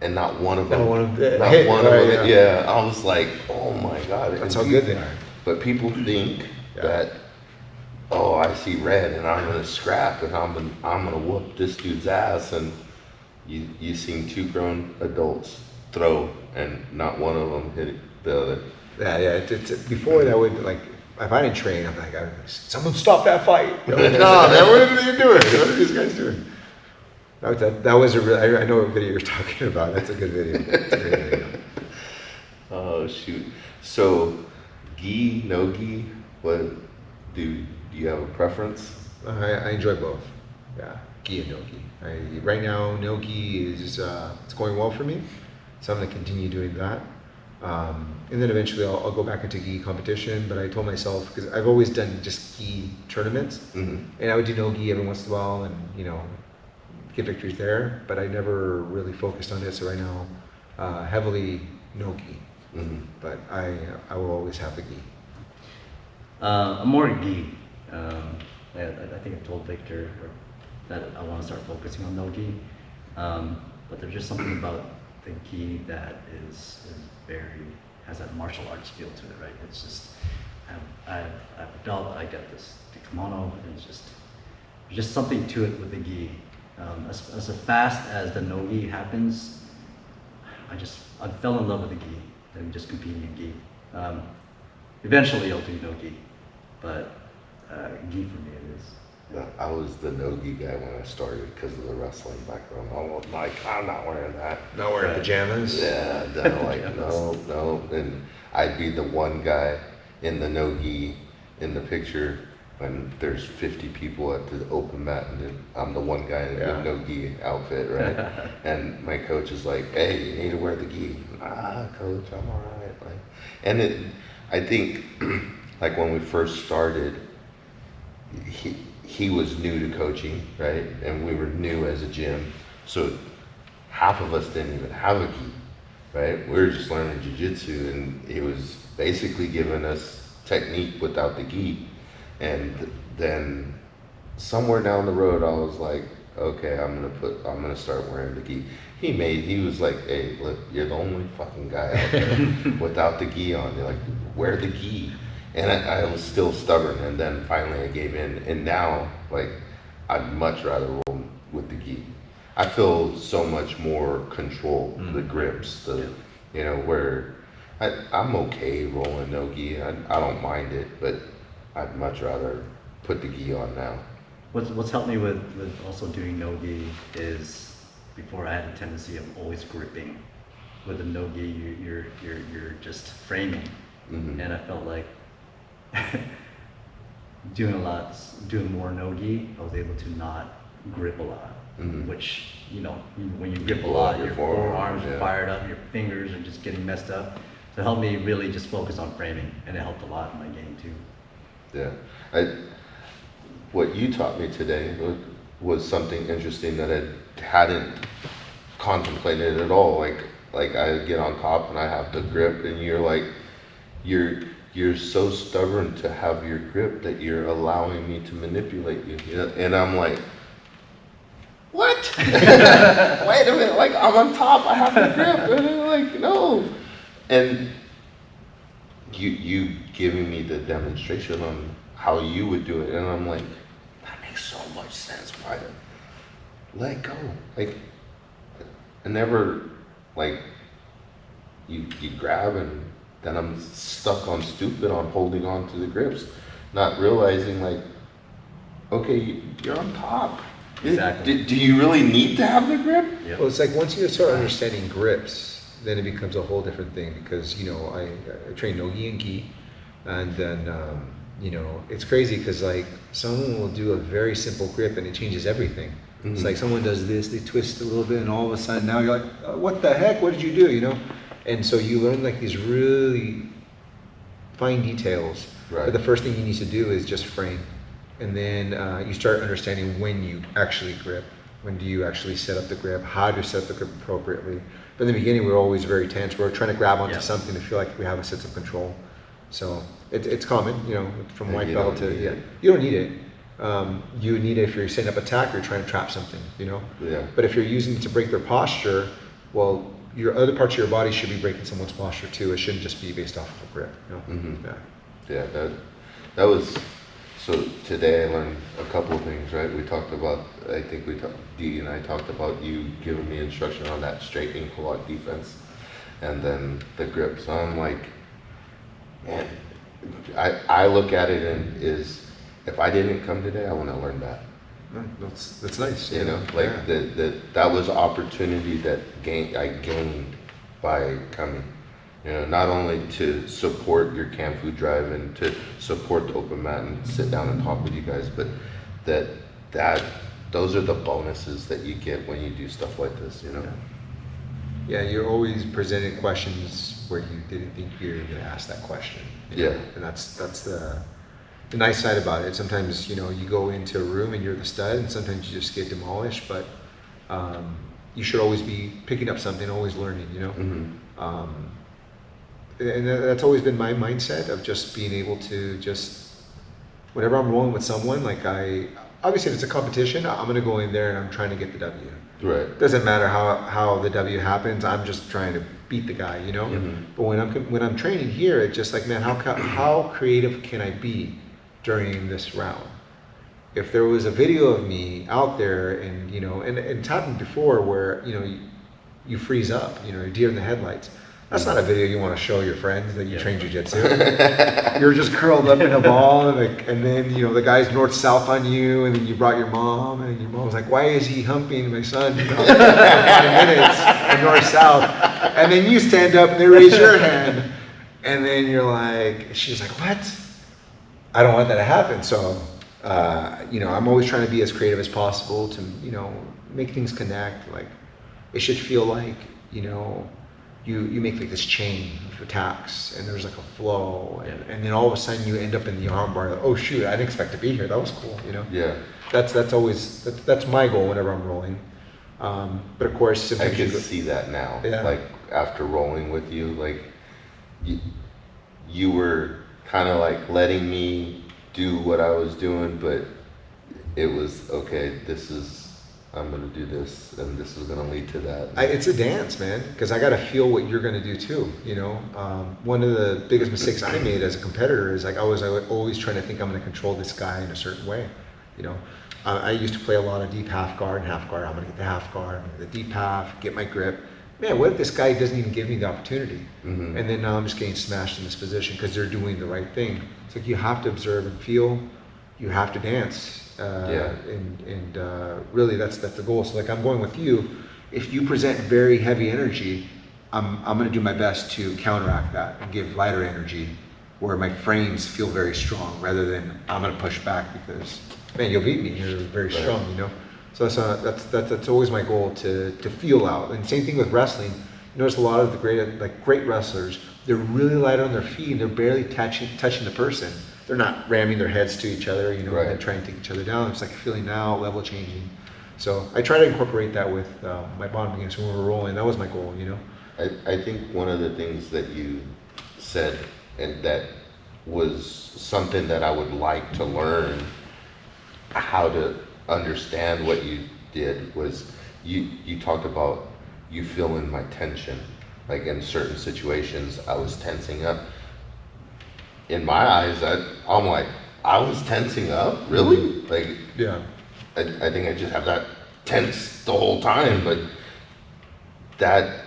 [SPEAKER 1] and not one of them, yeah. I was like, oh my God.
[SPEAKER 2] That's how good they are.
[SPEAKER 1] But people think that, oh, I see red and I'm gonna scrap and I'm gonna whoop this dude's ass, and you seen 2 grown adults throw and not one of them hit the other.
[SPEAKER 2] Yeah. Before that would, like, if I didn't train, I'm like, someone stop that fight. Like, no, man, what are they doing? What are these guys doing? That was I know what video you're talking about. That's a good video. It's a great video.
[SPEAKER 1] Oh shoot. So, gi, no gi, what do you have a preference?
[SPEAKER 2] I enjoy both. Yeah, gi and no gi. Right now, no gi is it's going well for me, so I'm gonna continue doing that. And then eventually I'll go back into gi competition, but I told myself, because I've always done just gi tournaments, and I would do no gi every once in a while and, you know, get victories there, but I never really focused on it. So right now, heavily no gi, but I will always have the gi.
[SPEAKER 3] I'm more gi. I think I told Victor that I want to start focusing on no gi, but there's just something about the gi that is has that martial arts feel to it, right? It's just, I have a belt, I got the kimono, and it's just something to it with the gi. As fast as the no gi happens, I fell in love with the gi and just competing in gi. Eventually I'll do no gi, but gi for me it is.
[SPEAKER 1] I was the no-gi guy when I started because of the wrestling background. I was like, I'm not wearing that.
[SPEAKER 2] Not wearing pajamas?
[SPEAKER 1] Yeah, no. And I'd be the one guy in the no-gi in the picture when there's 50 people at the open mat, and then I'm the one guy in the no-gi outfit, right? And my coach is like, hey, you need to wear the gi. Coach, I'm all right. Like, and I think, like when we first started, he was new to coaching, right? And we were new as a gym. So half of us didn't even have a gi, right? We were just learning jiu-jitsu, and he was basically giving us technique without the gi. And then somewhere down the road, I was like, okay, I'm gonna start wearing the gi. He was like, hey, look, you're the only fucking guy out there without the gi on. You're like, wear the gi. And I was still stubborn, and then finally I gave in. And now, like, I'd much rather roll with the gi. I feel so much more control, the grips, you know, where I'm okay rolling no gi. I don't mind it, but I'd much rather put the gi on now.
[SPEAKER 3] What's helped me with also doing no gi is, before I had a tendency of always gripping. With the no gi, you're just framing, and I felt like doing more no gi, I was able to not grip a lot, which, you know, when you grip a lot, your forearms are fired up, your fingers are just getting messed up. So it helped me really just focus on framing, and it helped a lot in my game too.
[SPEAKER 1] Yeah, what you taught me today was something interesting that I hadn't contemplated at all. Like I get on top and I have the grip, and you're like, you're so stubborn to have your grip that you're allowing me to manipulate you. You know? And I'm like, what? Wait a minute, like, I'm on top, I have the grip. And I'm like, no. And you giving me the demonstration on how you would do it, and I'm like, that makes so much sense. Why let go? Like, I never, like, you grab, and then I'm stuck on stupid on holding on to the grips, not realizing, like, okay, you're on top.
[SPEAKER 3] Exactly.
[SPEAKER 1] Do you really need to have the grip?
[SPEAKER 3] Yep.
[SPEAKER 2] Well, it's like once you start understanding grips, then it becomes a whole different thing because, you know, I train Nogi and Gi, and then, you know, it's crazy because like someone will do a very simple grip and it changes everything. It's like someone does this, they twist a little bit, and all of a sudden now you're like, what the heck? What did you do? You know? And so you learn like these really fine details.
[SPEAKER 1] Right.
[SPEAKER 2] But the first thing you need to do is just frame, and then you start understanding when you actually grip. When do you actually set up the grip? How to set up the grip appropriately? But in the beginning, we're always very tense. We're trying to grab onto something to feel like we have a sense of control. So it's common, you know, from white belt to you don't need it. You need it if you're setting up attack or you're trying to trap something, you know.
[SPEAKER 1] Yeah.
[SPEAKER 2] But if you're using it to break their posture, well, your other parts of your body should be breaking someone's posture too. It shouldn't just be based off of a grip. You know?
[SPEAKER 1] Yeah. That was. So today I learned a couple of things, right? We talked about, I think Dee and I talked about you giving me instruction on that straight ankle lock defense, and then the grip. So I'm like, man, I look at it and if I didn't come today, I want to learn that.
[SPEAKER 2] That's nice.
[SPEAKER 1] You know, like that was opportunity that I gained by coming. You know, not only to support your camp food drive and to support the open mat and sit down and talk with you guys, but those are the bonuses that you get when you do stuff like this, you know?
[SPEAKER 2] Yeah, you're always presenting questions where you didn't think you were going to ask that question. You know? And that's the nice side about it. Sometimes, you know, you go into a room and you're the stud, and sometimes you just get demolished, but you should always be picking up something, always learning, you know? And that's always been my mindset of just being able to just, whenever I'm rolling with someone, like obviously if it's a competition, I'm going to go in there and I'm trying to get the W.
[SPEAKER 1] Right.
[SPEAKER 2] Doesn't matter how the W happens, I'm just trying to beat the guy, you know? But when I'm training here, it's just like, man, how creative can I be during this round? If there was a video of me out there and, you know, and it's happened before where, you know, you freeze up, you know, you're deer in the headlights. That's not a video you want to show your friends that you train jiu-jitsu. You're just curled up in a ball, and then, you know, the guy's north-south on you, and then you brought your mom, and your mom's like, why is he humping my son, you know, for 5 minutes, and north-south? And then you stand up and they raise your hand, and then you're like, she's like, what? I don't want that to happen. So, you know, I'm always trying to be as creative as possible to, you know, make things connect. Like, it should feel like, you know, you make like this chain of attacks and there's like a flow and then all of a sudden you end up in the armbar. Like, oh shoot, I didn't expect to be here. That was cool, you know?
[SPEAKER 1] Yeah.
[SPEAKER 2] That's always that's my goal whenever I'm rolling. But of course,
[SPEAKER 1] I can see that now.
[SPEAKER 2] Yeah.
[SPEAKER 1] Like after rolling with you, like you were kind of like letting me do what I was doing, but it was okay. I'm gonna do this, and this is gonna lead to that.
[SPEAKER 2] It's a dance, man, because I gotta feel what you're gonna do too. You know, one of the biggest mistakes I made as a competitor is like I was always trying to think I'm gonna control this guy in a certain way. You know, I used to play a lot of deep half guard and half guard. I'm gonna get the half guard, I'm gonna get the deep half, get my grip. Man, what if this guy doesn't even give me the opportunity? And then now I'm just getting smashed in this position because they're doing the right thing. It's like you have to observe and feel. You have to dance. And really that's the goal. So like I'm going with you. If you present very heavy energy, I'm going to do my best to counteract that and give lighter energy where my frames feel very strong rather than I'm going to push back because, man, you'll beat me. You're very strong, you know? So that's always my goal to feel out. And same thing with wrestling. You notice a lot of the great wrestlers, they're really light on their feet and they're barely touching the person. They're not ramming their heads to each other, you know, and trying to take each other down. It's like feeling out, level changing. So I try to incorporate that with my bottom games when we were rolling. That was my goal, you know.
[SPEAKER 1] I think one of the things that you said and that was something that I would like to learn how to understand what you did was you talked about you feeling my tension. Like in certain situations, I was tensing up. In my eyes, I'm like, I was tensing up? Really? Like,
[SPEAKER 2] yeah.
[SPEAKER 1] I think I just have that tense the whole time, but that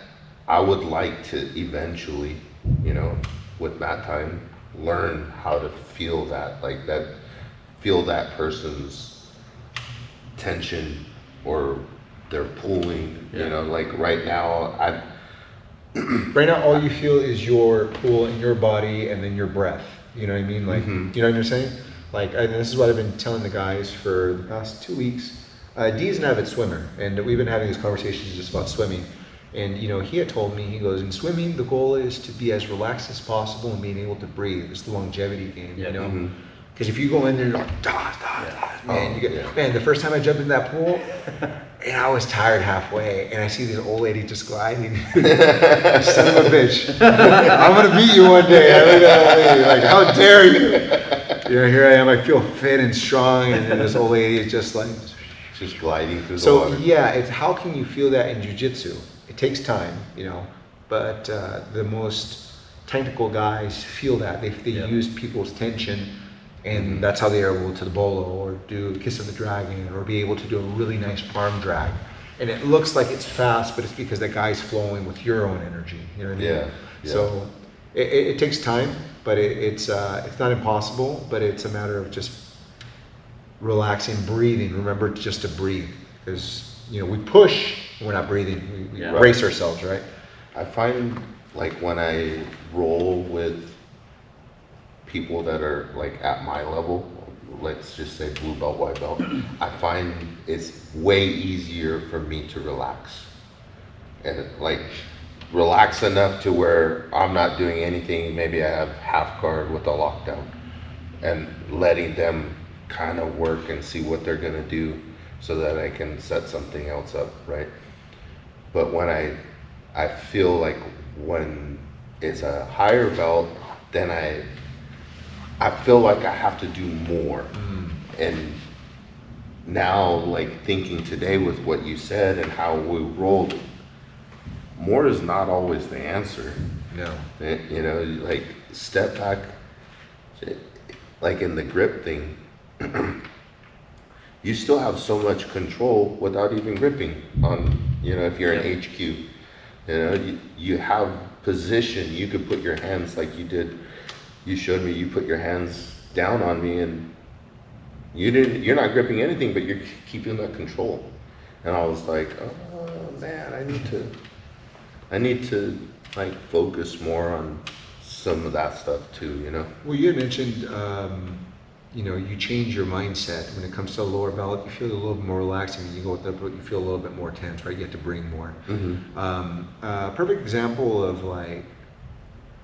[SPEAKER 1] I would like to eventually, you know, with mat time, learn how to feel that, like that, feel that person's tension or they're pulling, you know, like right now,
[SPEAKER 2] right now all you feel is your pull in your body and then your breath. You know what I mean? Like, you know what I'm saying? Like, and this is what I've been telling the guys for the past 2 weeks. D is an avid swimmer, and we've been having these conversations just about swimming. And you know, he had told me, he goes, in swimming, the goal is to be as relaxed as possible and being able to breathe. It's the longevity game, you know? Because if you go in there, you're like, man, the first time I jumped in that pool, and I was tired halfway, and I see this old lady just gliding. Son of a bitch. I'm going to beat you one day. I look at that lady, like, how dare you? You know, here I am, I feel fit and strong, and then this old lady is just like...
[SPEAKER 1] Just gliding through the water.
[SPEAKER 2] So, yeah, it's how can you feel that in jiu-jitsu? It takes time, you know, but the most technical guys feel that. They use people's tension, and that's how they are able to the bolo or do Kiss of the Dragon or be able to do a really nice arm drag. And it looks like it's fast, but it's because that guy's flowing with your own energy. You know what I mean?
[SPEAKER 1] Yeah.
[SPEAKER 2] So it takes time, but it's not impossible, but it's a matter of just relaxing, breathing. Remember just to breathe, because you know we push and we're not breathing. We brace ourselves, right?
[SPEAKER 1] I find like when I roll with people that are like at my level, let's just say blue belt, white belt, I find it's way easier for me to relax. And like relax enough to where I'm not doing anything. Maybe I have half guard with a lockdown and letting them kind of work and see what they're gonna do so that I can set something else up, right? But when I feel like when it's a higher belt, then I feel like I have to do more. And now, like thinking today with what you said and how we rolled, more is not always the answer.
[SPEAKER 2] No.
[SPEAKER 1] You know, like step back, like in the grip thing, you still have so much control without even gripping on, you know, if you're an HQ, you know, you have position, you could put your hands like you did. You showed me, you put your hands down on me and you're not gripping anything, but you're keeping that control. And I was like, oh man, I need to like focus more on some of that stuff too, you know?
[SPEAKER 2] Well, you had mentioned, you know, you change your mindset when it comes to a lower belt. You feel a little bit more relaxed, and you go with the upper, you feel a little bit more tense, right? You have to bring more. Perfect example of like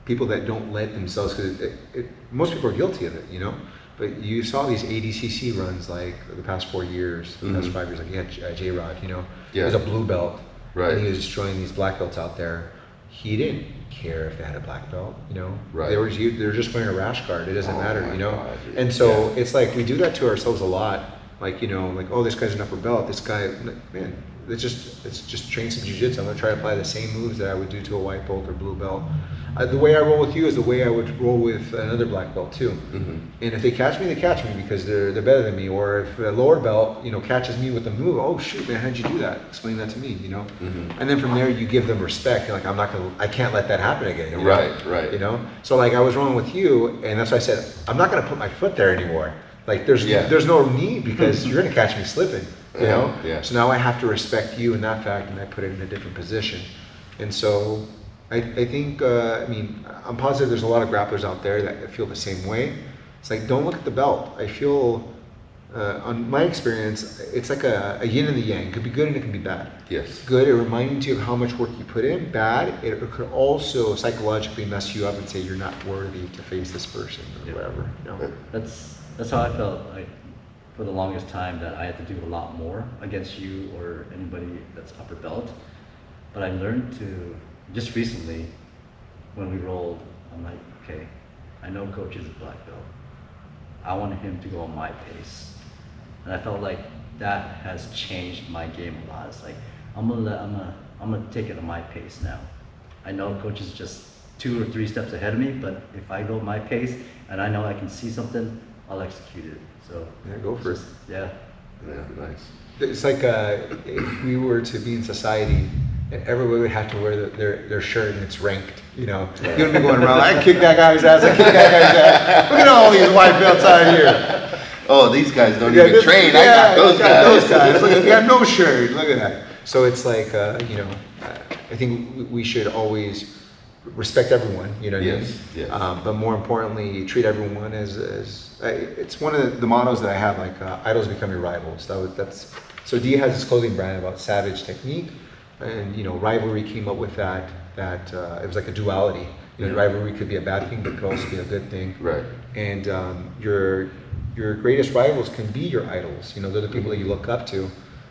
[SPEAKER 2] people that don't let themselves, because most people are guilty of it, you know. But you saw these ADCC runs like the past 4 years, the past 5 years. Like you had J-Rod, you know, he was a blue belt,
[SPEAKER 1] right?
[SPEAKER 2] And he was destroying these black belts out there. He didn't care if they had a black belt, you know.
[SPEAKER 1] Right.
[SPEAKER 2] They were just wearing a rash guard. It doesn't matter, you know.
[SPEAKER 1] God.
[SPEAKER 2] And so it's like we do that to ourselves a lot. Like, you know, like, oh, this guy's an upper belt. This guy, man, it's just train some jiu-jitsu. I'm gonna try to apply the same moves that I would do to a white belt or blue belt. The way I roll with you is the way I would roll with another black belt too. And if they catch me, they catch me because they're better than me. Or if a lower belt, you know, catches me with a move, oh shoot, man, how'd you do that? Explain that to me, you know. And then from there, you give them respect. You're like, I can't let that happen again. You know?
[SPEAKER 1] Right.
[SPEAKER 2] You know. So like I was rolling with you, and that's why I said I'm not gonna put my foot there anymore. Like there's no need because you're gonna catch me slipping. You know.
[SPEAKER 1] Yeah.
[SPEAKER 2] So now I have to respect you in that fact, and I put it in a different position. And so I think, I mean, I'm positive there's a lot of grapplers out there that feel the same way. It's like, don't look at the belt. I feel, on my experience, it's like a yin and the yang. It could be good and it can be bad.
[SPEAKER 1] Yes.
[SPEAKER 2] Good, it reminds you of how much work you put in. Bad, it could also psychologically mess you up and say you're not worthy to face this person or whatever. You know?
[SPEAKER 3] That's how I felt like for the longest time, that I had to do a lot more against you or anybody that's upper belt. But I learned to, just recently, when we rolled, I'm like, okay, I know Coach is a black belt. I wanted him to go on my pace. And I felt like that has changed my game a lot. It's like, I'm gonna take it at my pace now. I know Coach is just 2 or 3 steps ahead of me, but if I go at my pace and I know I can see something, I'll execute it. So
[SPEAKER 2] Yeah, go for it.
[SPEAKER 3] Yeah.
[SPEAKER 1] Yeah, nice.
[SPEAKER 2] It's like if we were to be in society, everybody would have to wear their shirt and it's ranked, you know. You wouldn't be going around, I kicked that guy's ass, I kicked that guy's ass. Look at all these white belts out here.
[SPEAKER 1] Oh, these guys don't even train. I got those guys.
[SPEAKER 2] Look, you got no shirt. Look at that. So it's like, I think we should always respect everyone, you know what I mean?
[SPEAKER 1] Yes.
[SPEAKER 2] But more importantly, treat everyone as it's one of the mottos that I have, like idols become your rivals. So D has this clothing brand about Savg Tknq, and Rivalry came up with that it was like a duality. Rivalry could be a bad thing, but it could also be a good thing.
[SPEAKER 1] Right.
[SPEAKER 2] And your greatest rivals can be your idols. They're the people that you look up to.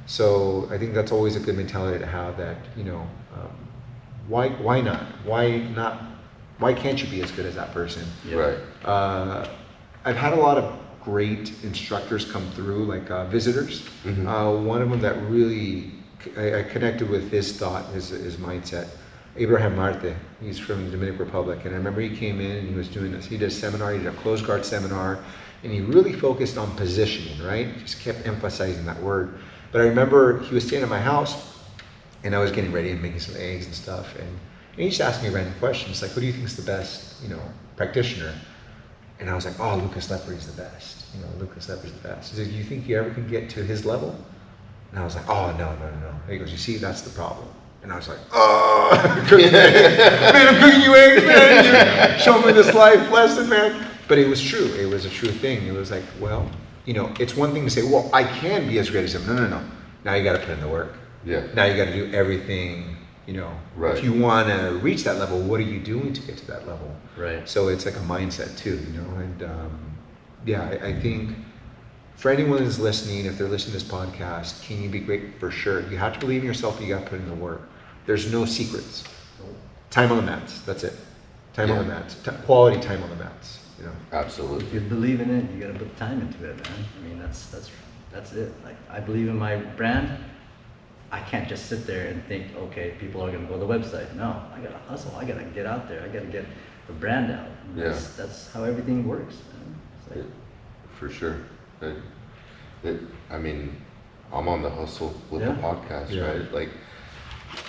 [SPEAKER 2] So I think that's always a good mentality to have. That why not? Why can't you be as good as that person?
[SPEAKER 1] Yeah. Right.
[SPEAKER 2] I've had a lot of great instructors come through, like visitors.
[SPEAKER 1] Mm-hmm.
[SPEAKER 2] One of them that really I connected with his thought, his mindset. Abraham Marte, he's from the Dominican Republic, and I remember he came in and he was doing this. He did a seminar, he did a closed guard seminar, and he really focused on positioning, right? Just kept emphasizing that word. But I remember he was staying at my house, and I was getting ready and making some eggs and stuff, and he just asked me random questions, like, who do you think is the best, practitioner? And I was like, oh, Lucas Lepri's the best. Lucas Lepri's the best. He said, do you think you ever can get to his level? And I was like, oh, no. He goes, you see, that's the problem. And I was like, oh, man, I'm cooking you eggs, man. You show me this life lesson, man. But it was true. It was a true thing. It was like, well, it's one thing to say, well, I can be as great as him. No. Now you got to put in the work.
[SPEAKER 1] Yeah.
[SPEAKER 2] Now you got to do everything,
[SPEAKER 1] Right.
[SPEAKER 2] If you want to reach that level, what are you doing to get to that level?
[SPEAKER 3] Right.
[SPEAKER 2] So it's like a mindset too, and I think for anyone who's listening, if they're listening to this podcast, can you be great? For sure. You have to believe in yourself, you got to put in the work. There's no secrets. Time on the mats, that's it. Time on the mats. Quality time on the mats.
[SPEAKER 1] Absolutely.
[SPEAKER 3] If you believe in it, you gotta put time into it, man. I mean, that's it. Like, I believe in my brand. I can't just sit there and think, okay, people are gonna go to the website. No, I gotta hustle. I gotta get out there. I gotta get the brand out. That's how everything works, man. It's like,
[SPEAKER 1] for sure. I mean, I'm on the hustle with the podcast, right? Like,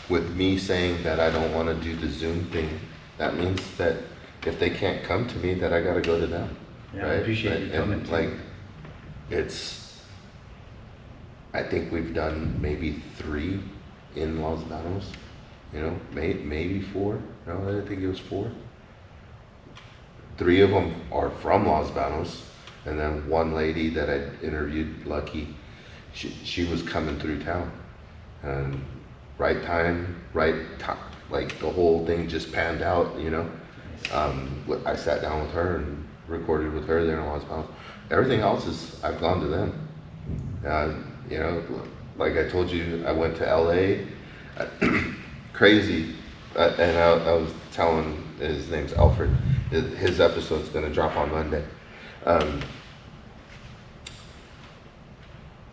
[SPEAKER 1] with me saying that I don't want to do the Zoom thing, that means that if they can't come to me, that I got to go to them.
[SPEAKER 3] Yeah,
[SPEAKER 1] right?
[SPEAKER 3] I appreciate you coming.
[SPEAKER 1] Like, I think we've done maybe 3 in Los Banos, maybe 4. No, I think it was 4. 3 of them are from Los Banos, and then one lady that I interviewed, Lucky, she was coming through town, and right time, like the whole thing just panned out, I sat down with her and recorded with her there in Los Banos. Everything else is, I've gone to them. Like I told you, I went to LA, crazy, and I was telling, his name's Alfred, his episode's gonna drop on Monday.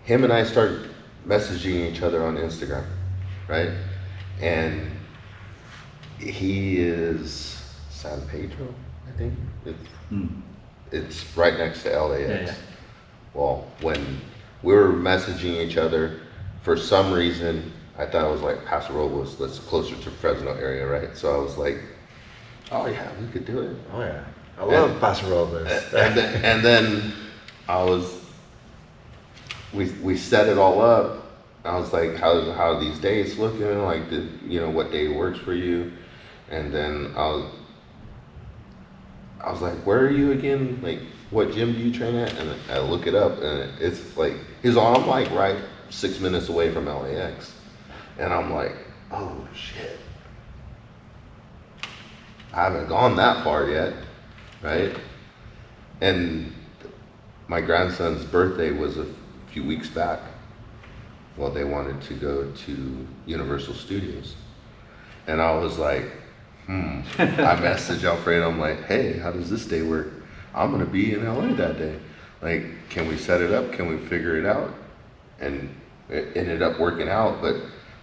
[SPEAKER 1] Him and I started messaging each other on Instagram, right? And he is San Pedro, I think. It's right next to LAX.
[SPEAKER 3] Yeah.
[SPEAKER 1] Well, when we were messaging each other, for some reason, I thought it was like Paso Robles, that's closer to Fresno area, right? So I was like, oh yeah, we could do it.
[SPEAKER 2] Oh yeah, I love Paso Robles.
[SPEAKER 1] And then we set it all up. I was like, how are these days looking? Like, what day works for you? And then I was like, where are you again? Like, what gym do you train at? And I look it up, and it's like, I'm like right 6 minutes away from LAX. And I'm like, oh shit. I haven't gone that far yet, right? And my grandson's birthday was a few weeks back. Well, they wanted to go to Universal Studios. And I was like, I messaged Alfredo, I'm like, hey, how does this day work? I'm gonna be in LA that day. Like, can we set it up? Can we figure it out? And it ended up working out, but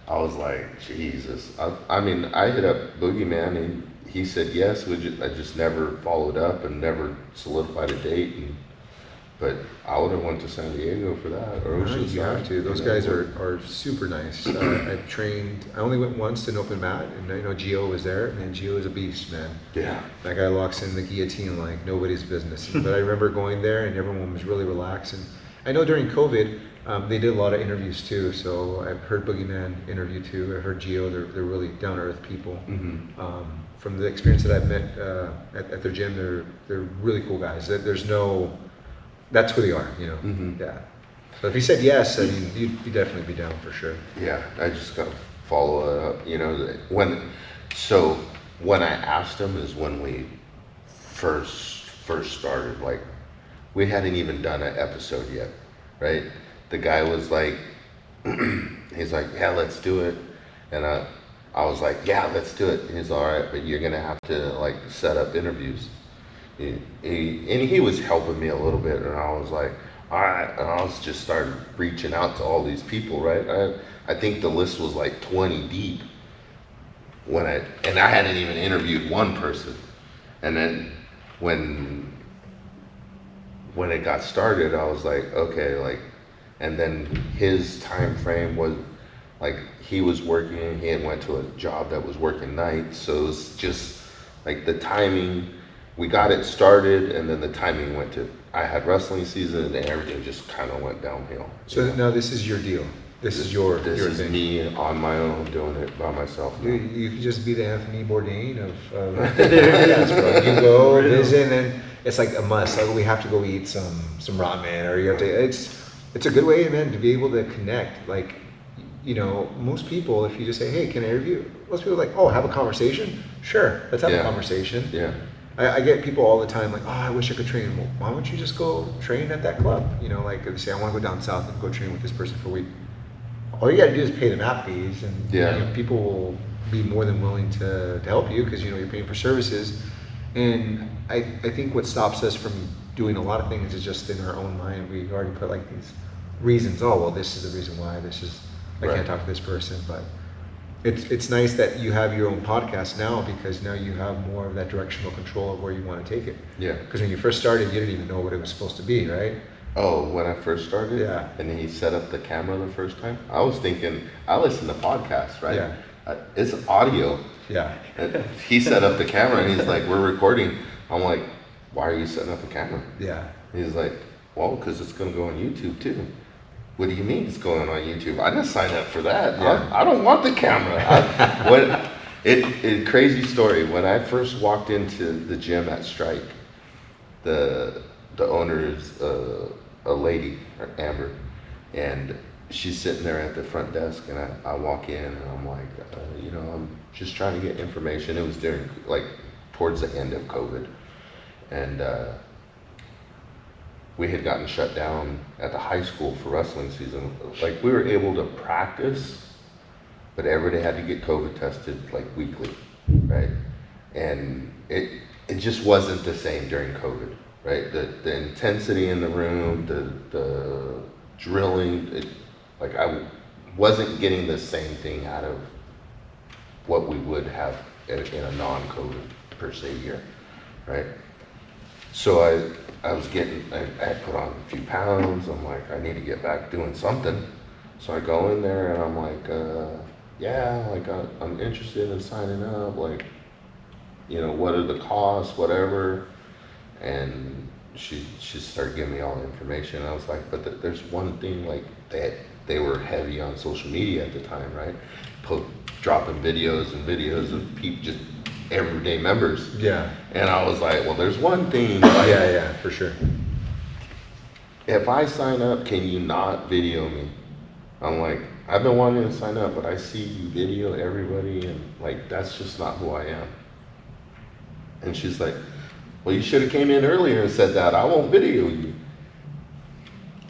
[SPEAKER 1] I was like, Jesus. I mean, I hit up Boogeyman, and he said yes. I just never followed up and never solidified a date. But I would have went to San Diego for that. Or
[SPEAKER 2] You have to. Those guys are super nice. I only went once to an open mat, and I know Gio was there, and Gio is a beast, man.
[SPEAKER 1] Yeah.
[SPEAKER 2] That guy locks in the guillotine like nobody's business. But I remember going there, and everyone was really relaxed. And I know during COVID, they did a lot of interviews too. So I've heard Boogeyman interview too. I heard Gio. They're really down to earth people. From the experience that I've met at their gym, they're really cool guys. There's no, that's who they are, you know. Yeah. So if you said yes, I mean, you'd definitely be down for sure.
[SPEAKER 1] Yeah, I just gotta follow it up. You know, when I asked him is when we first started. Like, we hadn't even done an episode yet, right? The guy was like, he's like, yeah, let's do it, and I was like, yeah, let's do it. He's all right, but you're gonna have to like set up interviews. He was helping me a little bit, and I was like, all right, and I was just started reaching out to all these people, right? I think the list was like 20 deep and I hadn't even interviewed one person. And then when it got started, I was like, okay, like, and then his time frame was like, he was working, he had went to a job that was working nights, so it was just like the timing, we got it started, and then the timing went to, I had wrestling season, and everything just kind of went downhill.
[SPEAKER 2] So now this is your deal. This is your
[SPEAKER 1] This me on my own doing it by myself.
[SPEAKER 2] You could just be the Anthony Bourdain of yes, bro. You go visit, and then it's like a must. Like, we have to go eat some ramen, or you have to. It's a good way, man, to be able to connect. Like, you know, most people, if you just say, hey, can I interview? Most people are like, oh, have a conversation? Sure, let's have a conversation.
[SPEAKER 1] Yeah.
[SPEAKER 2] I get people all the time like, oh, I wish I could train. Well, why don't you just go train at that club? You know, like they say, I want to go down south and go train with this person for a week. All you got to do is pay the map fees, and you know, people will be more than willing to help you because, you know, you're paying for services. And I think what stops us from doing a lot of things is just in our own mind. We already put like these reasons. Oh, well, this is the reason why. I can't talk to this person, but. It's nice that you have your own podcast now, because now you have more of that directional control of where you want to take it.
[SPEAKER 1] Yeah.
[SPEAKER 2] Because when you first started, you didn't even know what it was supposed to be, right?
[SPEAKER 1] Oh, when I first started?
[SPEAKER 2] Yeah.
[SPEAKER 1] And then he set up the camera the first time? I was thinking, I listen to podcasts, right?
[SPEAKER 2] Yeah.
[SPEAKER 1] It's audio.
[SPEAKER 2] Yeah.
[SPEAKER 1] And he set up the camera, and he's like, we're recording. I'm like, why are you setting up a camera?
[SPEAKER 2] Yeah.
[SPEAKER 1] He's like, well, because it's going to go on YouTube too. What do you mean it's going on YouTube? I didn't sign up for that.
[SPEAKER 2] Yeah.
[SPEAKER 1] I don't want the camera. Crazy story. When I first walked into the gym at Strike, the owner is a lady, Amber, and she's sitting there at the front desk, and I walk in, and I'm like, you know, I'm just trying to get information. It was during, like, towards the end of COVID, and we had gotten shut down at the high school for wrestling season. Like, we were able to practice, but everybody had to get COVID tested like weekly, right? And it just wasn't the same during COVID, right? The intensity in the room, the drilling, like I wasn't getting the same thing out of what we would have in a non-COVID per se year, right? So I had put on a few pounds. I'm like, I need to get back doing something. So I go in there, and I'm like, yeah, like I'm interested in signing up. Like, you know, what are the costs, whatever. And she started giving me all the information. I was like, but there's one thing, like they were heavy on social media at the time, right? Dropping videos of people, just everyday members.
[SPEAKER 2] Yeah.
[SPEAKER 1] And I was like, well, there's one thing. Like,
[SPEAKER 2] Yeah, for sure.
[SPEAKER 1] if I sign up, can you not video me? I'm like, I've been wanting to sign up, but I see you video everybody, and like, that's just not who I am. And she's like, well, you should have came in earlier and said that. I won't video you.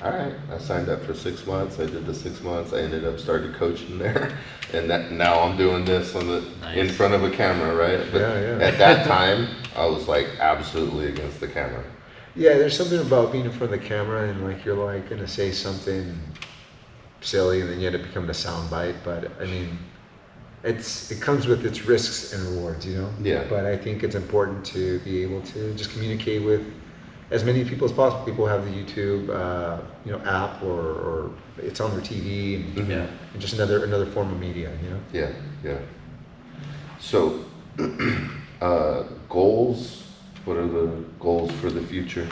[SPEAKER 1] All right, I signed up for 6 months. I did the 6 months. I ended up started coaching there, and now I'm doing this in front of a camera, right? But at that time, I was like absolutely against the camera.
[SPEAKER 2] Yeah, there's something about being in front of the camera, and like you're like gonna say something silly, and then you end up becoming a soundbite. But I mean, it comes with its risks and rewards, you know.
[SPEAKER 1] Yeah.
[SPEAKER 2] But I think it's important to be able to just communicate with as many people as possible. People have the YouTube, app, or it's on their TV, and, and just another form of media, you know.
[SPEAKER 1] Yeah. So, goals. What are the goals for the future?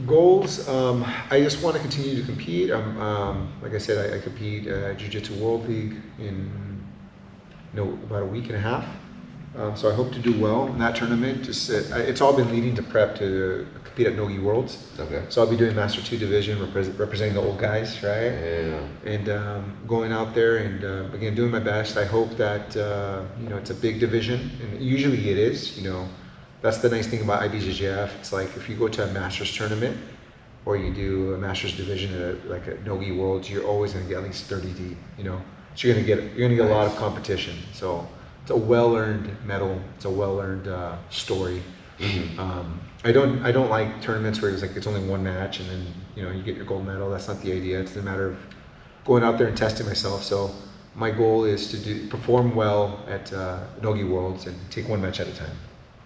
[SPEAKER 2] Goals, I just want to continue to compete. Like I said, I compete Jiu-Jitsu World League in about a week and a half. So I hope to do well in that tournament. Just it's all been leading to prep to compete at Nogi Worlds.
[SPEAKER 1] Okay.
[SPEAKER 2] So I'll be doing Master 2 division, representing the old guys, right?
[SPEAKER 1] Yeah.
[SPEAKER 2] And going out there and again doing my best. I hope that it's a big division, and usually it is. That's the nice thing about IBJJF. It's like if you go to a Masters tournament or you do a Masters division at Nogi Worlds, you're always going to get at least 30 deep. So you're going to get a lot of competition. So it's a well-earned medal. It's a well-earned story.
[SPEAKER 1] Mm-hmm.
[SPEAKER 2] I don't like tournaments where it's only one match and then you get your gold medal. That's not the idea. It's a matter of going out there and testing myself. So my goal is to perform well at Nogi Worlds and take one match at a time.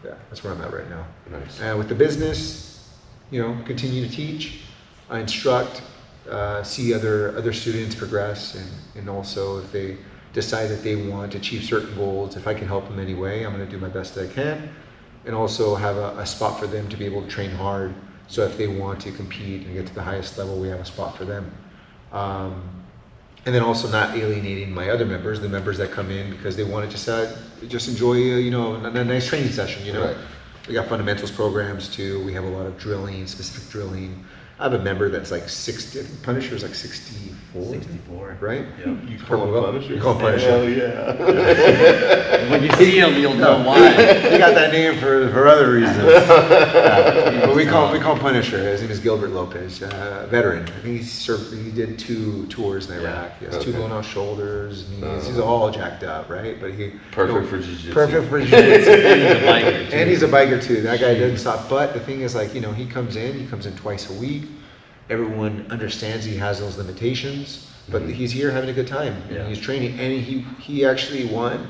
[SPEAKER 2] Yeah, that's where I'm at right now.
[SPEAKER 1] Nice.
[SPEAKER 2] And with the business, continue to teach, instruct, see other students progress, and also if they decide that they want to achieve certain goals, if I can help them any way, I'm going to do my best that I can, and also have a spot for them to be able to train hard. So if they want to compete and get to the highest level, we have a spot for them. And then also not alienating my other members, the members that come in because they want to just enjoy a nice training session.
[SPEAKER 1] Right.
[SPEAKER 2] We got fundamentals programs too. We have a lot of drilling, specific drilling. I have a member that's like 60. Punisher's like 64.
[SPEAKER 3] 64.
[SPEAKER 2] Right?
[SPEAKER 3] Yep.
[SPEAKER 1] You call him Punisher?
[SPEAKER 2] You call him Punisher.
[SPEAKER 1] Hell yeah.
[SPEAKER 3] When you see him, you'll know why.
[SPEAKER 2] He got that name for other reasons. But we call him Punisher. His name is Gilbert Lopez, veteran. I think he did 2 tours in Iraq. He has 2 blown out shoulders, knees. He's all jacked up, right? But
[SPEAKER 1] Perfect for jiu-jitsu.
[SPEAKER 2] Perfect for jiu-jitsu.
[SPEAKER 3] And he's a biker too.
[SPEAKER 2] And he's a biker too. That guy doesn't stop. But the thing is, he comes in twice a week. Everyone understands he has those limitations, but he's here having a good time.
[SPEAKER 3] Yeah.
[SPEAKER 2] And he's training, and he actually won.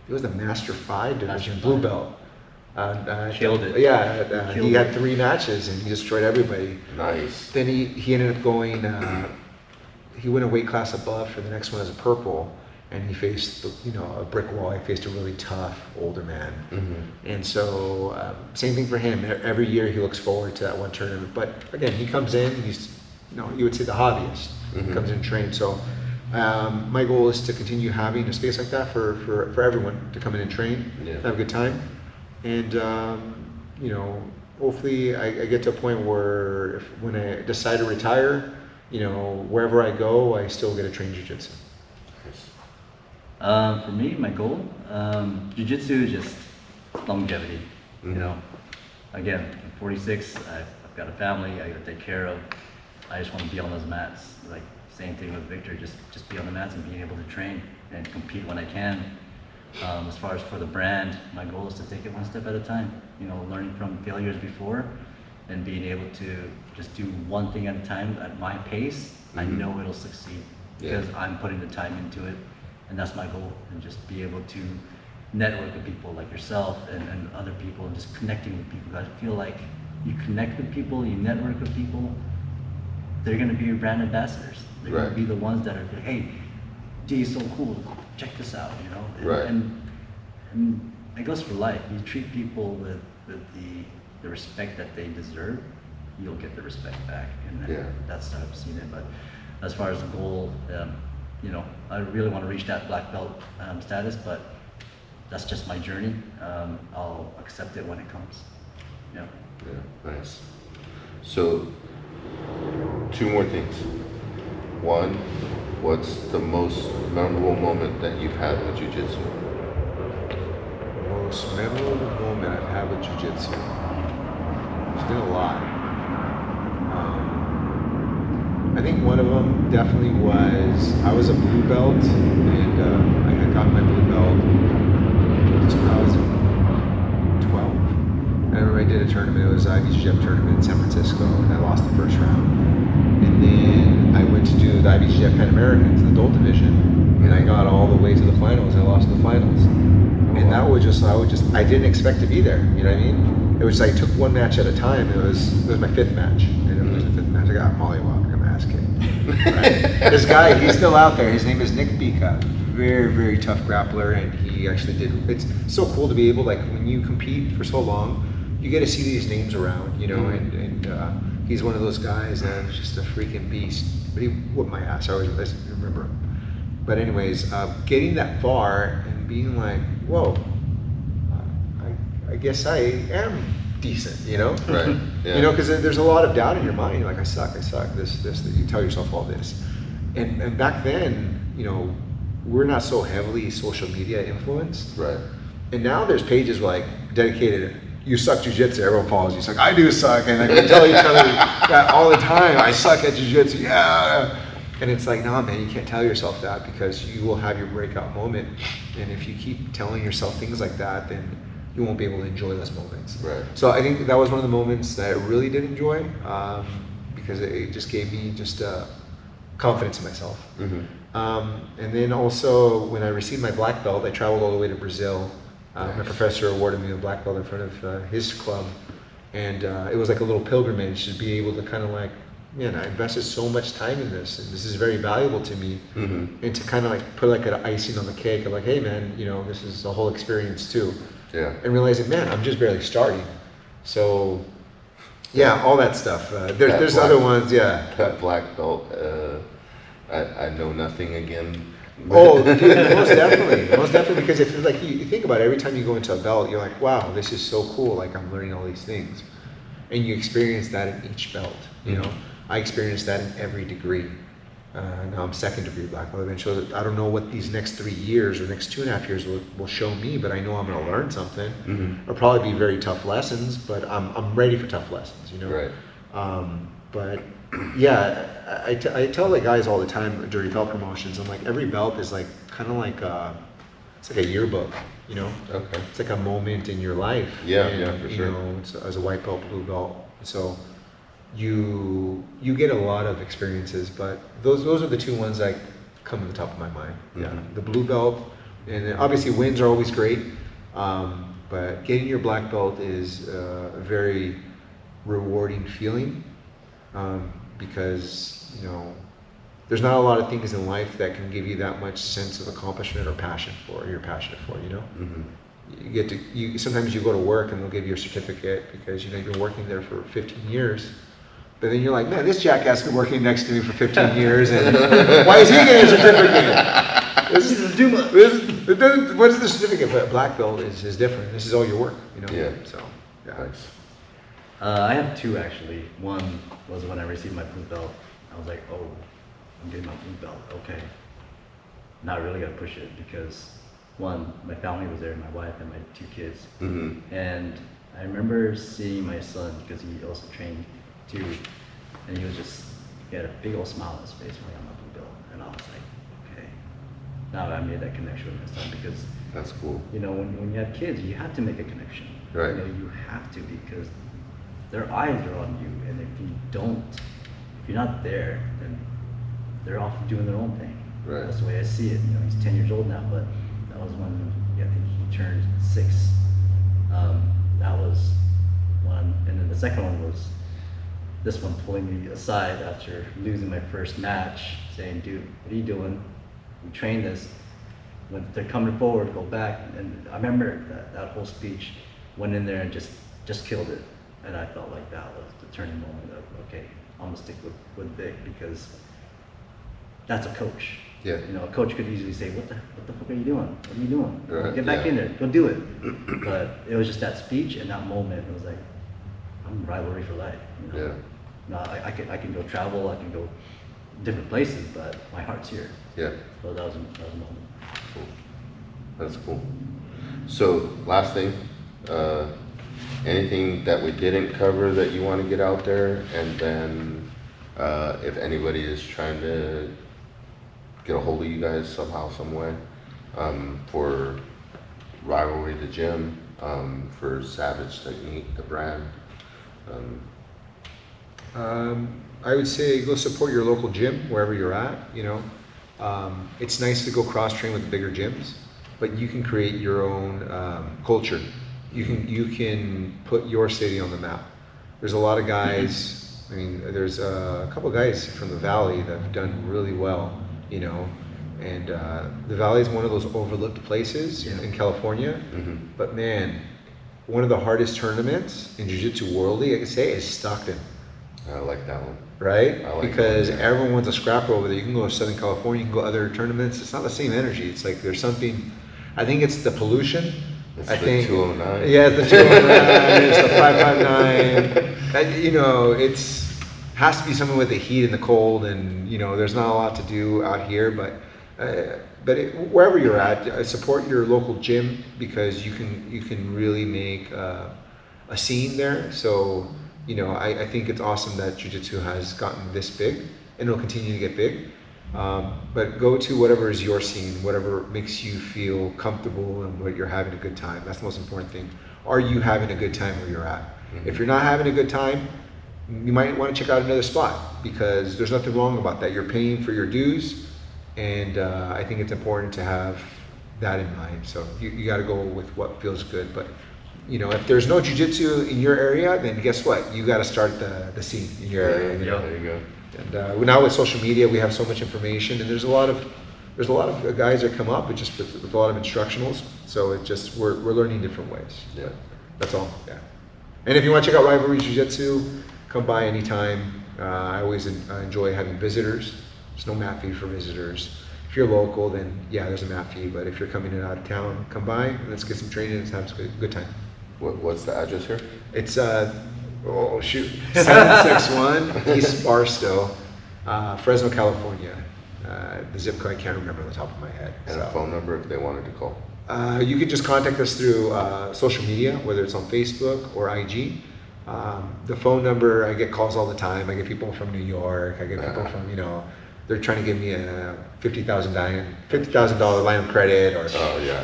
[SPEAKER 2] It was the Master 5 division, blue belt.
[SPEAKER 3] Killed it.
[SPEAKER 2] Yeah, he had 3 matches and he destroyed everybody.
[SPEAKER 1] Nice.
[SPEAKER 2] Then he ended up going. He went a weight class above for the next one as a purple, and he faced a brick wall. He faced a really tough older man.
[SPEAKER 1] Mm-hmm.
[SPEAKER 2] And so same thing for him. Every year he looks forward to that one tournament. But again, he comes in. He's you would say the hobbyist.
[SPEAKER 1] Mm-hmm.
[SPEAKER 2] He comes in and trains. So my goal is to continue having a space like that for everyone to come in and train, have a good time, and hopefully I get to a point where when I decide to retire, wherever I go, I still get to train jiu-jitsu.
[SPEAKER 3] For me, my goal, jiu-jitsu is just longevity.
[SPEAKER 1] Mm-hmm.
[SPEAKER 3] Again, I'm 46. I've got a family I got to take care of. I just want to be on those mats. Like same thing with Victor, just be on the mats and being able to train and compete when I can. As far as for the brand, my goal is to take it one step at a time. Learning from failures before and being able to just do one thing at a time at my pace. I know it'll succeed because I'm putting the time into it. And that's my goal, and just be able to network with people like yourself and other people, and just connecting with people. I feel like you connect with people, you network with people, they're going to be your brand ambassadors. They're going to be the ones that are like, hey, D is so cool, check this out, And it goes for life. You treat people with the respect that they deserve, you'll get the respect back. And that's how I've seen it. But as far as the goal, I really want to reach that black belt status, but that's just my journey. I'll accept it when it comes. Yeah.
[SPEAKER 1] Yeah, nice. So, 2 more things. One, what's the most memorable moment that you've had with jiu-jitsu?
[SPEAKER 2] Most memorable moment I've had with jiu-jitsu. There's been a lot. I think one of them definitely was, I was a blue belt, and I had gotten my blue belt in 2012. And I remember I did a tournament, it was an IBJJF tournament in San Francisco, and I lost the first round. And then I went to do the IBJJF Pan Americans, the adult division, and I got all the way to the finals, and I lost in the finals. And that was I didn't expect to be there, you know what I mean? It was like, I took one match at a time. It was my 5th match, and it was the 5th match. I got mollywopped. Right? This guy, he's still out there. His name is Nick Bika. Very, very tough grappler, and he actually it's so cool to be able, like, when you compete for so long, you get to see these names around, and He's one of those guys that is just a freaking beast. But he whooped my ass. I always remember him. But anyways, getting that far and being like, whoa, I guess I am decent, you know?
[SPEAKER 1] Right. Yeah.
[SPEAKER 2] You know, because there's a lot of doubt in your mind. You're like, I suck, this. You tell yourself all this. And back then, you know, we're not so heavily social media influenced.
[SPEAKER 1] Right.
[SPEAKER 2] And now there's pages like dedicated, you suck jujitsu, everyone follows you. It's like, I do suck, and I can tell each other that all the time. I suck at jujitsu, yeah. And it's like, no, man, you can't tell yourself that because you will have your breakout moment. And if you keep telling yourself things like that, then you won't be able to enjoy those moments.
[SPEAKER 1] Right.
[SPEAKER 2] So I think that was one of the moments that I really did enjoy because it just gave me just confidence in myself. And then also when I received my black belt, I traveled all the way to Brazil. My professor awarded me a black belt in front of his club. And it was like a little pilgrimage to be able to kind of like, man, I invested so much time in this, and this is very valuable to me. And to kind of like put like an icing on the cake of like, hey man, you know, this is a whole experience too.
[SPEAKER 1] Yeah.
[SPEAKER 2] And realizing, man, I'm just barely starting. So, yeah, all that stuff. There's other ones, yeah.
[SPEAKER 1] That black belt, I know nothing again.
[SPEAKER 2] Oh, dude, most definitely, because if like you think about it, every time you go into a belt, you're like, wow, this is so cool. Like I'm learning all these things, and you experience that in each belt. You know, I experienced that in every degree. Now I'm second degree black belt. Eventually, I don't know what these next 3 years or next 2.5 years will show me, but I know I'm going to learn something. It'll probably be very tough lessons, but I'm ready for tough lessons. You know,
[SPEAKER 1] Right.
[SPEAKER 2] But yeah, I tell the guys all the time during belt promotions. I'm like, every belt is like kind of like it's like a yearbook. You know,
[SPEAKER 1] Okay.
[SPEAKER 2] it's like a moment in your life.
[SPEAKER 1] Yeah,
[SPEAKER 2] and,
[SPEAKER 1] yeah, for sure.
[SPEAKER 2] You know, it's, as a white belt, blue belt, so. You get a lot of experiences, but those are the two ones that come to the top of my mind. Yeah, the blue belt, and obviously wins are always great, but getting your black belt is a very rewarding feeling because you know there's not a lot of things in life that can give you that much sense of accomplishment or passion for, or you're passionate for. You know. You get to sometimes you go to work and they'll give you a certificate because you know you've been working there for 15 years. But then you're like, man, this jackass been working next to me for 15 years, and why is he getting a certificate? This is Duma. What is the certificate? But black belt is different. This is all your work, you know.
[SPEAKER 1] Yeah.
[SPEAKER 2] So, yeah.
[SPEAKER 1] Nice.
[SPEAKER 3] I have two actually. One was when I received my blue belt. I was like, oh, I'm getting my blue belt. Okay. Not really gonna push it because one, my family was there, my wife and my 2 kids. And I remember seeing my son because he also trained too, and he had a big old smile on his face when I got my blue belt, and I was like, okay, now I made that connection with my son because
[SPEAKER 1] That's cool.
[SPEAKER 3] you know when you have kids, you have to make a connection.
[SPEAKER 1] Right.
[SPEAKER 3] You know, you have to because their eyes are on you, and if you're not there, then they're off doing their own thing.
[SPEAKER 1] Right.
[SPEAKER 3] That's the way I see it. You know, he's 10 years old now, but that was when I think he turned 6. That was one, and then the second one was this one pulling me aside after losing my first match, saying, dude, what are you doing? We trained this. When they're coming forward, go back. And I remember that whole speech, went in there and just killed it. And I felt like that was the turning moment of, okay, I'm gonna stick with Vic because that's a coach.
[SPEAKER 1] Yeah.
[SPEAKER 3] You know, a coach could easily say, what the fuck are you doing? What are you doing?
[SPEAKER 1] Right,
[SPEAKER 3] Get back
[SPEAKER 1] yeah.
[SPEAKER 3] in there, go do it. But it was just that speech and that moment, it was like, I'm rivalry for life. You know?
[SPEAKER 1] Yeah.
[SPEAKER 3] No, I can go travel, I can go different places, but my heart's here.
[SPEAKER 1] Yeah.
[SPEAKER 3] So that was a moment.
[SPEAKER 1] Cool. That's cool. So last thing, anything that we didn't cover that you want to get out there, and then if anybody is trying to get a hold of you guys somehow, some way, for Rivalry the gym, for Savg Tknq, the brand.
[SPEAKER 2] I would say go support your local gym wherever you're at. You know, it's nice to go cross train with the bigger gyms, but you can create your own culture. You can put your city on the map. There's a lot of guys. I mean, there's a couple guys from the Valley that have done really well. You know, and the Valley is one of those overlooked places in California. But man, one of the hardest tournaments in Jiu-Jitsu worldly, I could say, is Stockton.
[SPEAKER 1] I like that one.
[SPEAKER 2] right?
[SPEAKER 1] I like
[SPEAKER 2] Because
[SPEAKER 1] that, yeah.
[SPEAKER 2] everyone wants a scrapper over there. You can go to Southern California, you can go other tournaments. It's not the same energy. It's like there's something. I think it's the pollution.
[SPEAKER 1] It's
[SPEAKER 2] I
[SPEAKER 1] the
[SPEAKER 2] think
[SPEAKER 1] 209.
[SPEAKER 2] Yeah, it's the 209. It's the 559. You know, it's has to be something with the heat and the cold, and you know, there's not a lot to do out here. But wherever you're at, support your local gym because you can really make a scene there. So you know, I think it's awesome that Jiu-Jitsu has gotten this big, and it'll continue to get big. But go to whatever is your scene, whatever makes you feel comfortable and where you're having a good time. That's the most important thing. Are you having a good time where you're at?
[SPEAKER 1] Mm-hmm.
[SPEAKER 2] If you're not having a good time, you might want to check out another spot because there's nothing wrong about that. You're paying for your dues, and I think it's important to have that in mind. So you got to go with what feels good. But you know, if there's no jiu-jitsu in your area, then guess what? You got to start the scene in your area. You know?
[SPEAKER 1] There you go.
[SPEAKER 2] And now with social media, we have so much information, and there's a lot of guys that come up with just with a lot of instructionals. So it just we're learning different ways.
[SPEAKER 1] Yeah.
[SPEAKER 2] That's all. Yeah. And if you want to check out Rivalry Jiu Jitsu, come by anytime. I always enjoy having visitors. There's no mat fee for visitors. If you're local, then yeah, there's a mat fee. But if you're coming in out of town, come by. Let's get some training and have a good time.
[SPEAKER 1] What's the address here?
[SPEAKER 2] It's 761 East Barstow, Fresno, California. The zip code I can't remember on the top of my head.
[SPEAKER 1] And a phone number if they wanted to call.
[SPEAKER 2] You can just contact us through social media, whether it's on Facebook or IG. The phone number, I get calls all the time. I get people from New York. I get people from, you know, they're trying to give me a $50,000 line of credit, or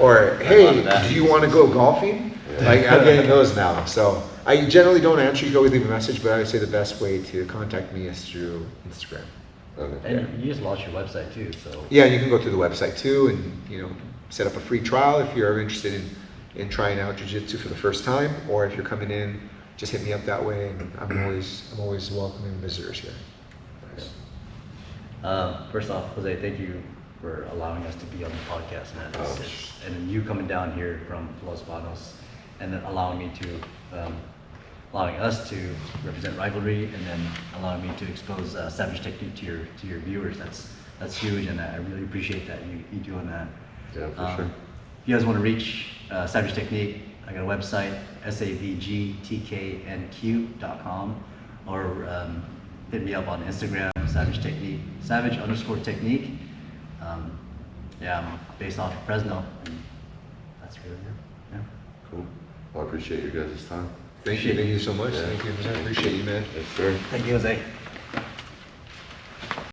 [SPEAKER 2] or hey, do you want to go golfing? Yeah. Like I'm getting those now. So I generally don't answer. You can always leave a message, but I would say the best way to contact me is through Instagram.
[SPEAKER 3] Okay. And you just launched your website too, so.
[SPEAKER 2] Yeah, you can go through the website too, and you know, set up a free trial if you're interested in trying out jiu-jitsu for the first time, or if you're coming in, just hit me up that way, and I'm always welcoming visitors here.
[SPEAKER 3] Nice. First off, Jose, thank you for allowing us to be on the podcast, man. And you coming down here from Los Banos, and then allowing us to represent Rivalry, and then allowing me to expose Savg Tknq to your viewers. That's huge, and I really appreciate that you doing that.
[SPEAKER 1] Yeah, for sure.
[SPEAKER 3] If you guys want to reach Savg Tknq, I got a website, savgtknq.com, or hit me up on Instagram, Savg Tknq, Savg_Technique. Yeah, I'm based off of Fresno, and that's really it. Yeah.
[SPEAKER 1] Cool. Well, I appreciate your guys' time.
[SPEAKER 2] Thank you so much.
[SPEAKER 1] Yeah.
[SPEAKER 2] Thank you. I appreciate you, man.
[SPEAKER 1] Yes, sir.
[SPEAKER 3] Thank you, Jose.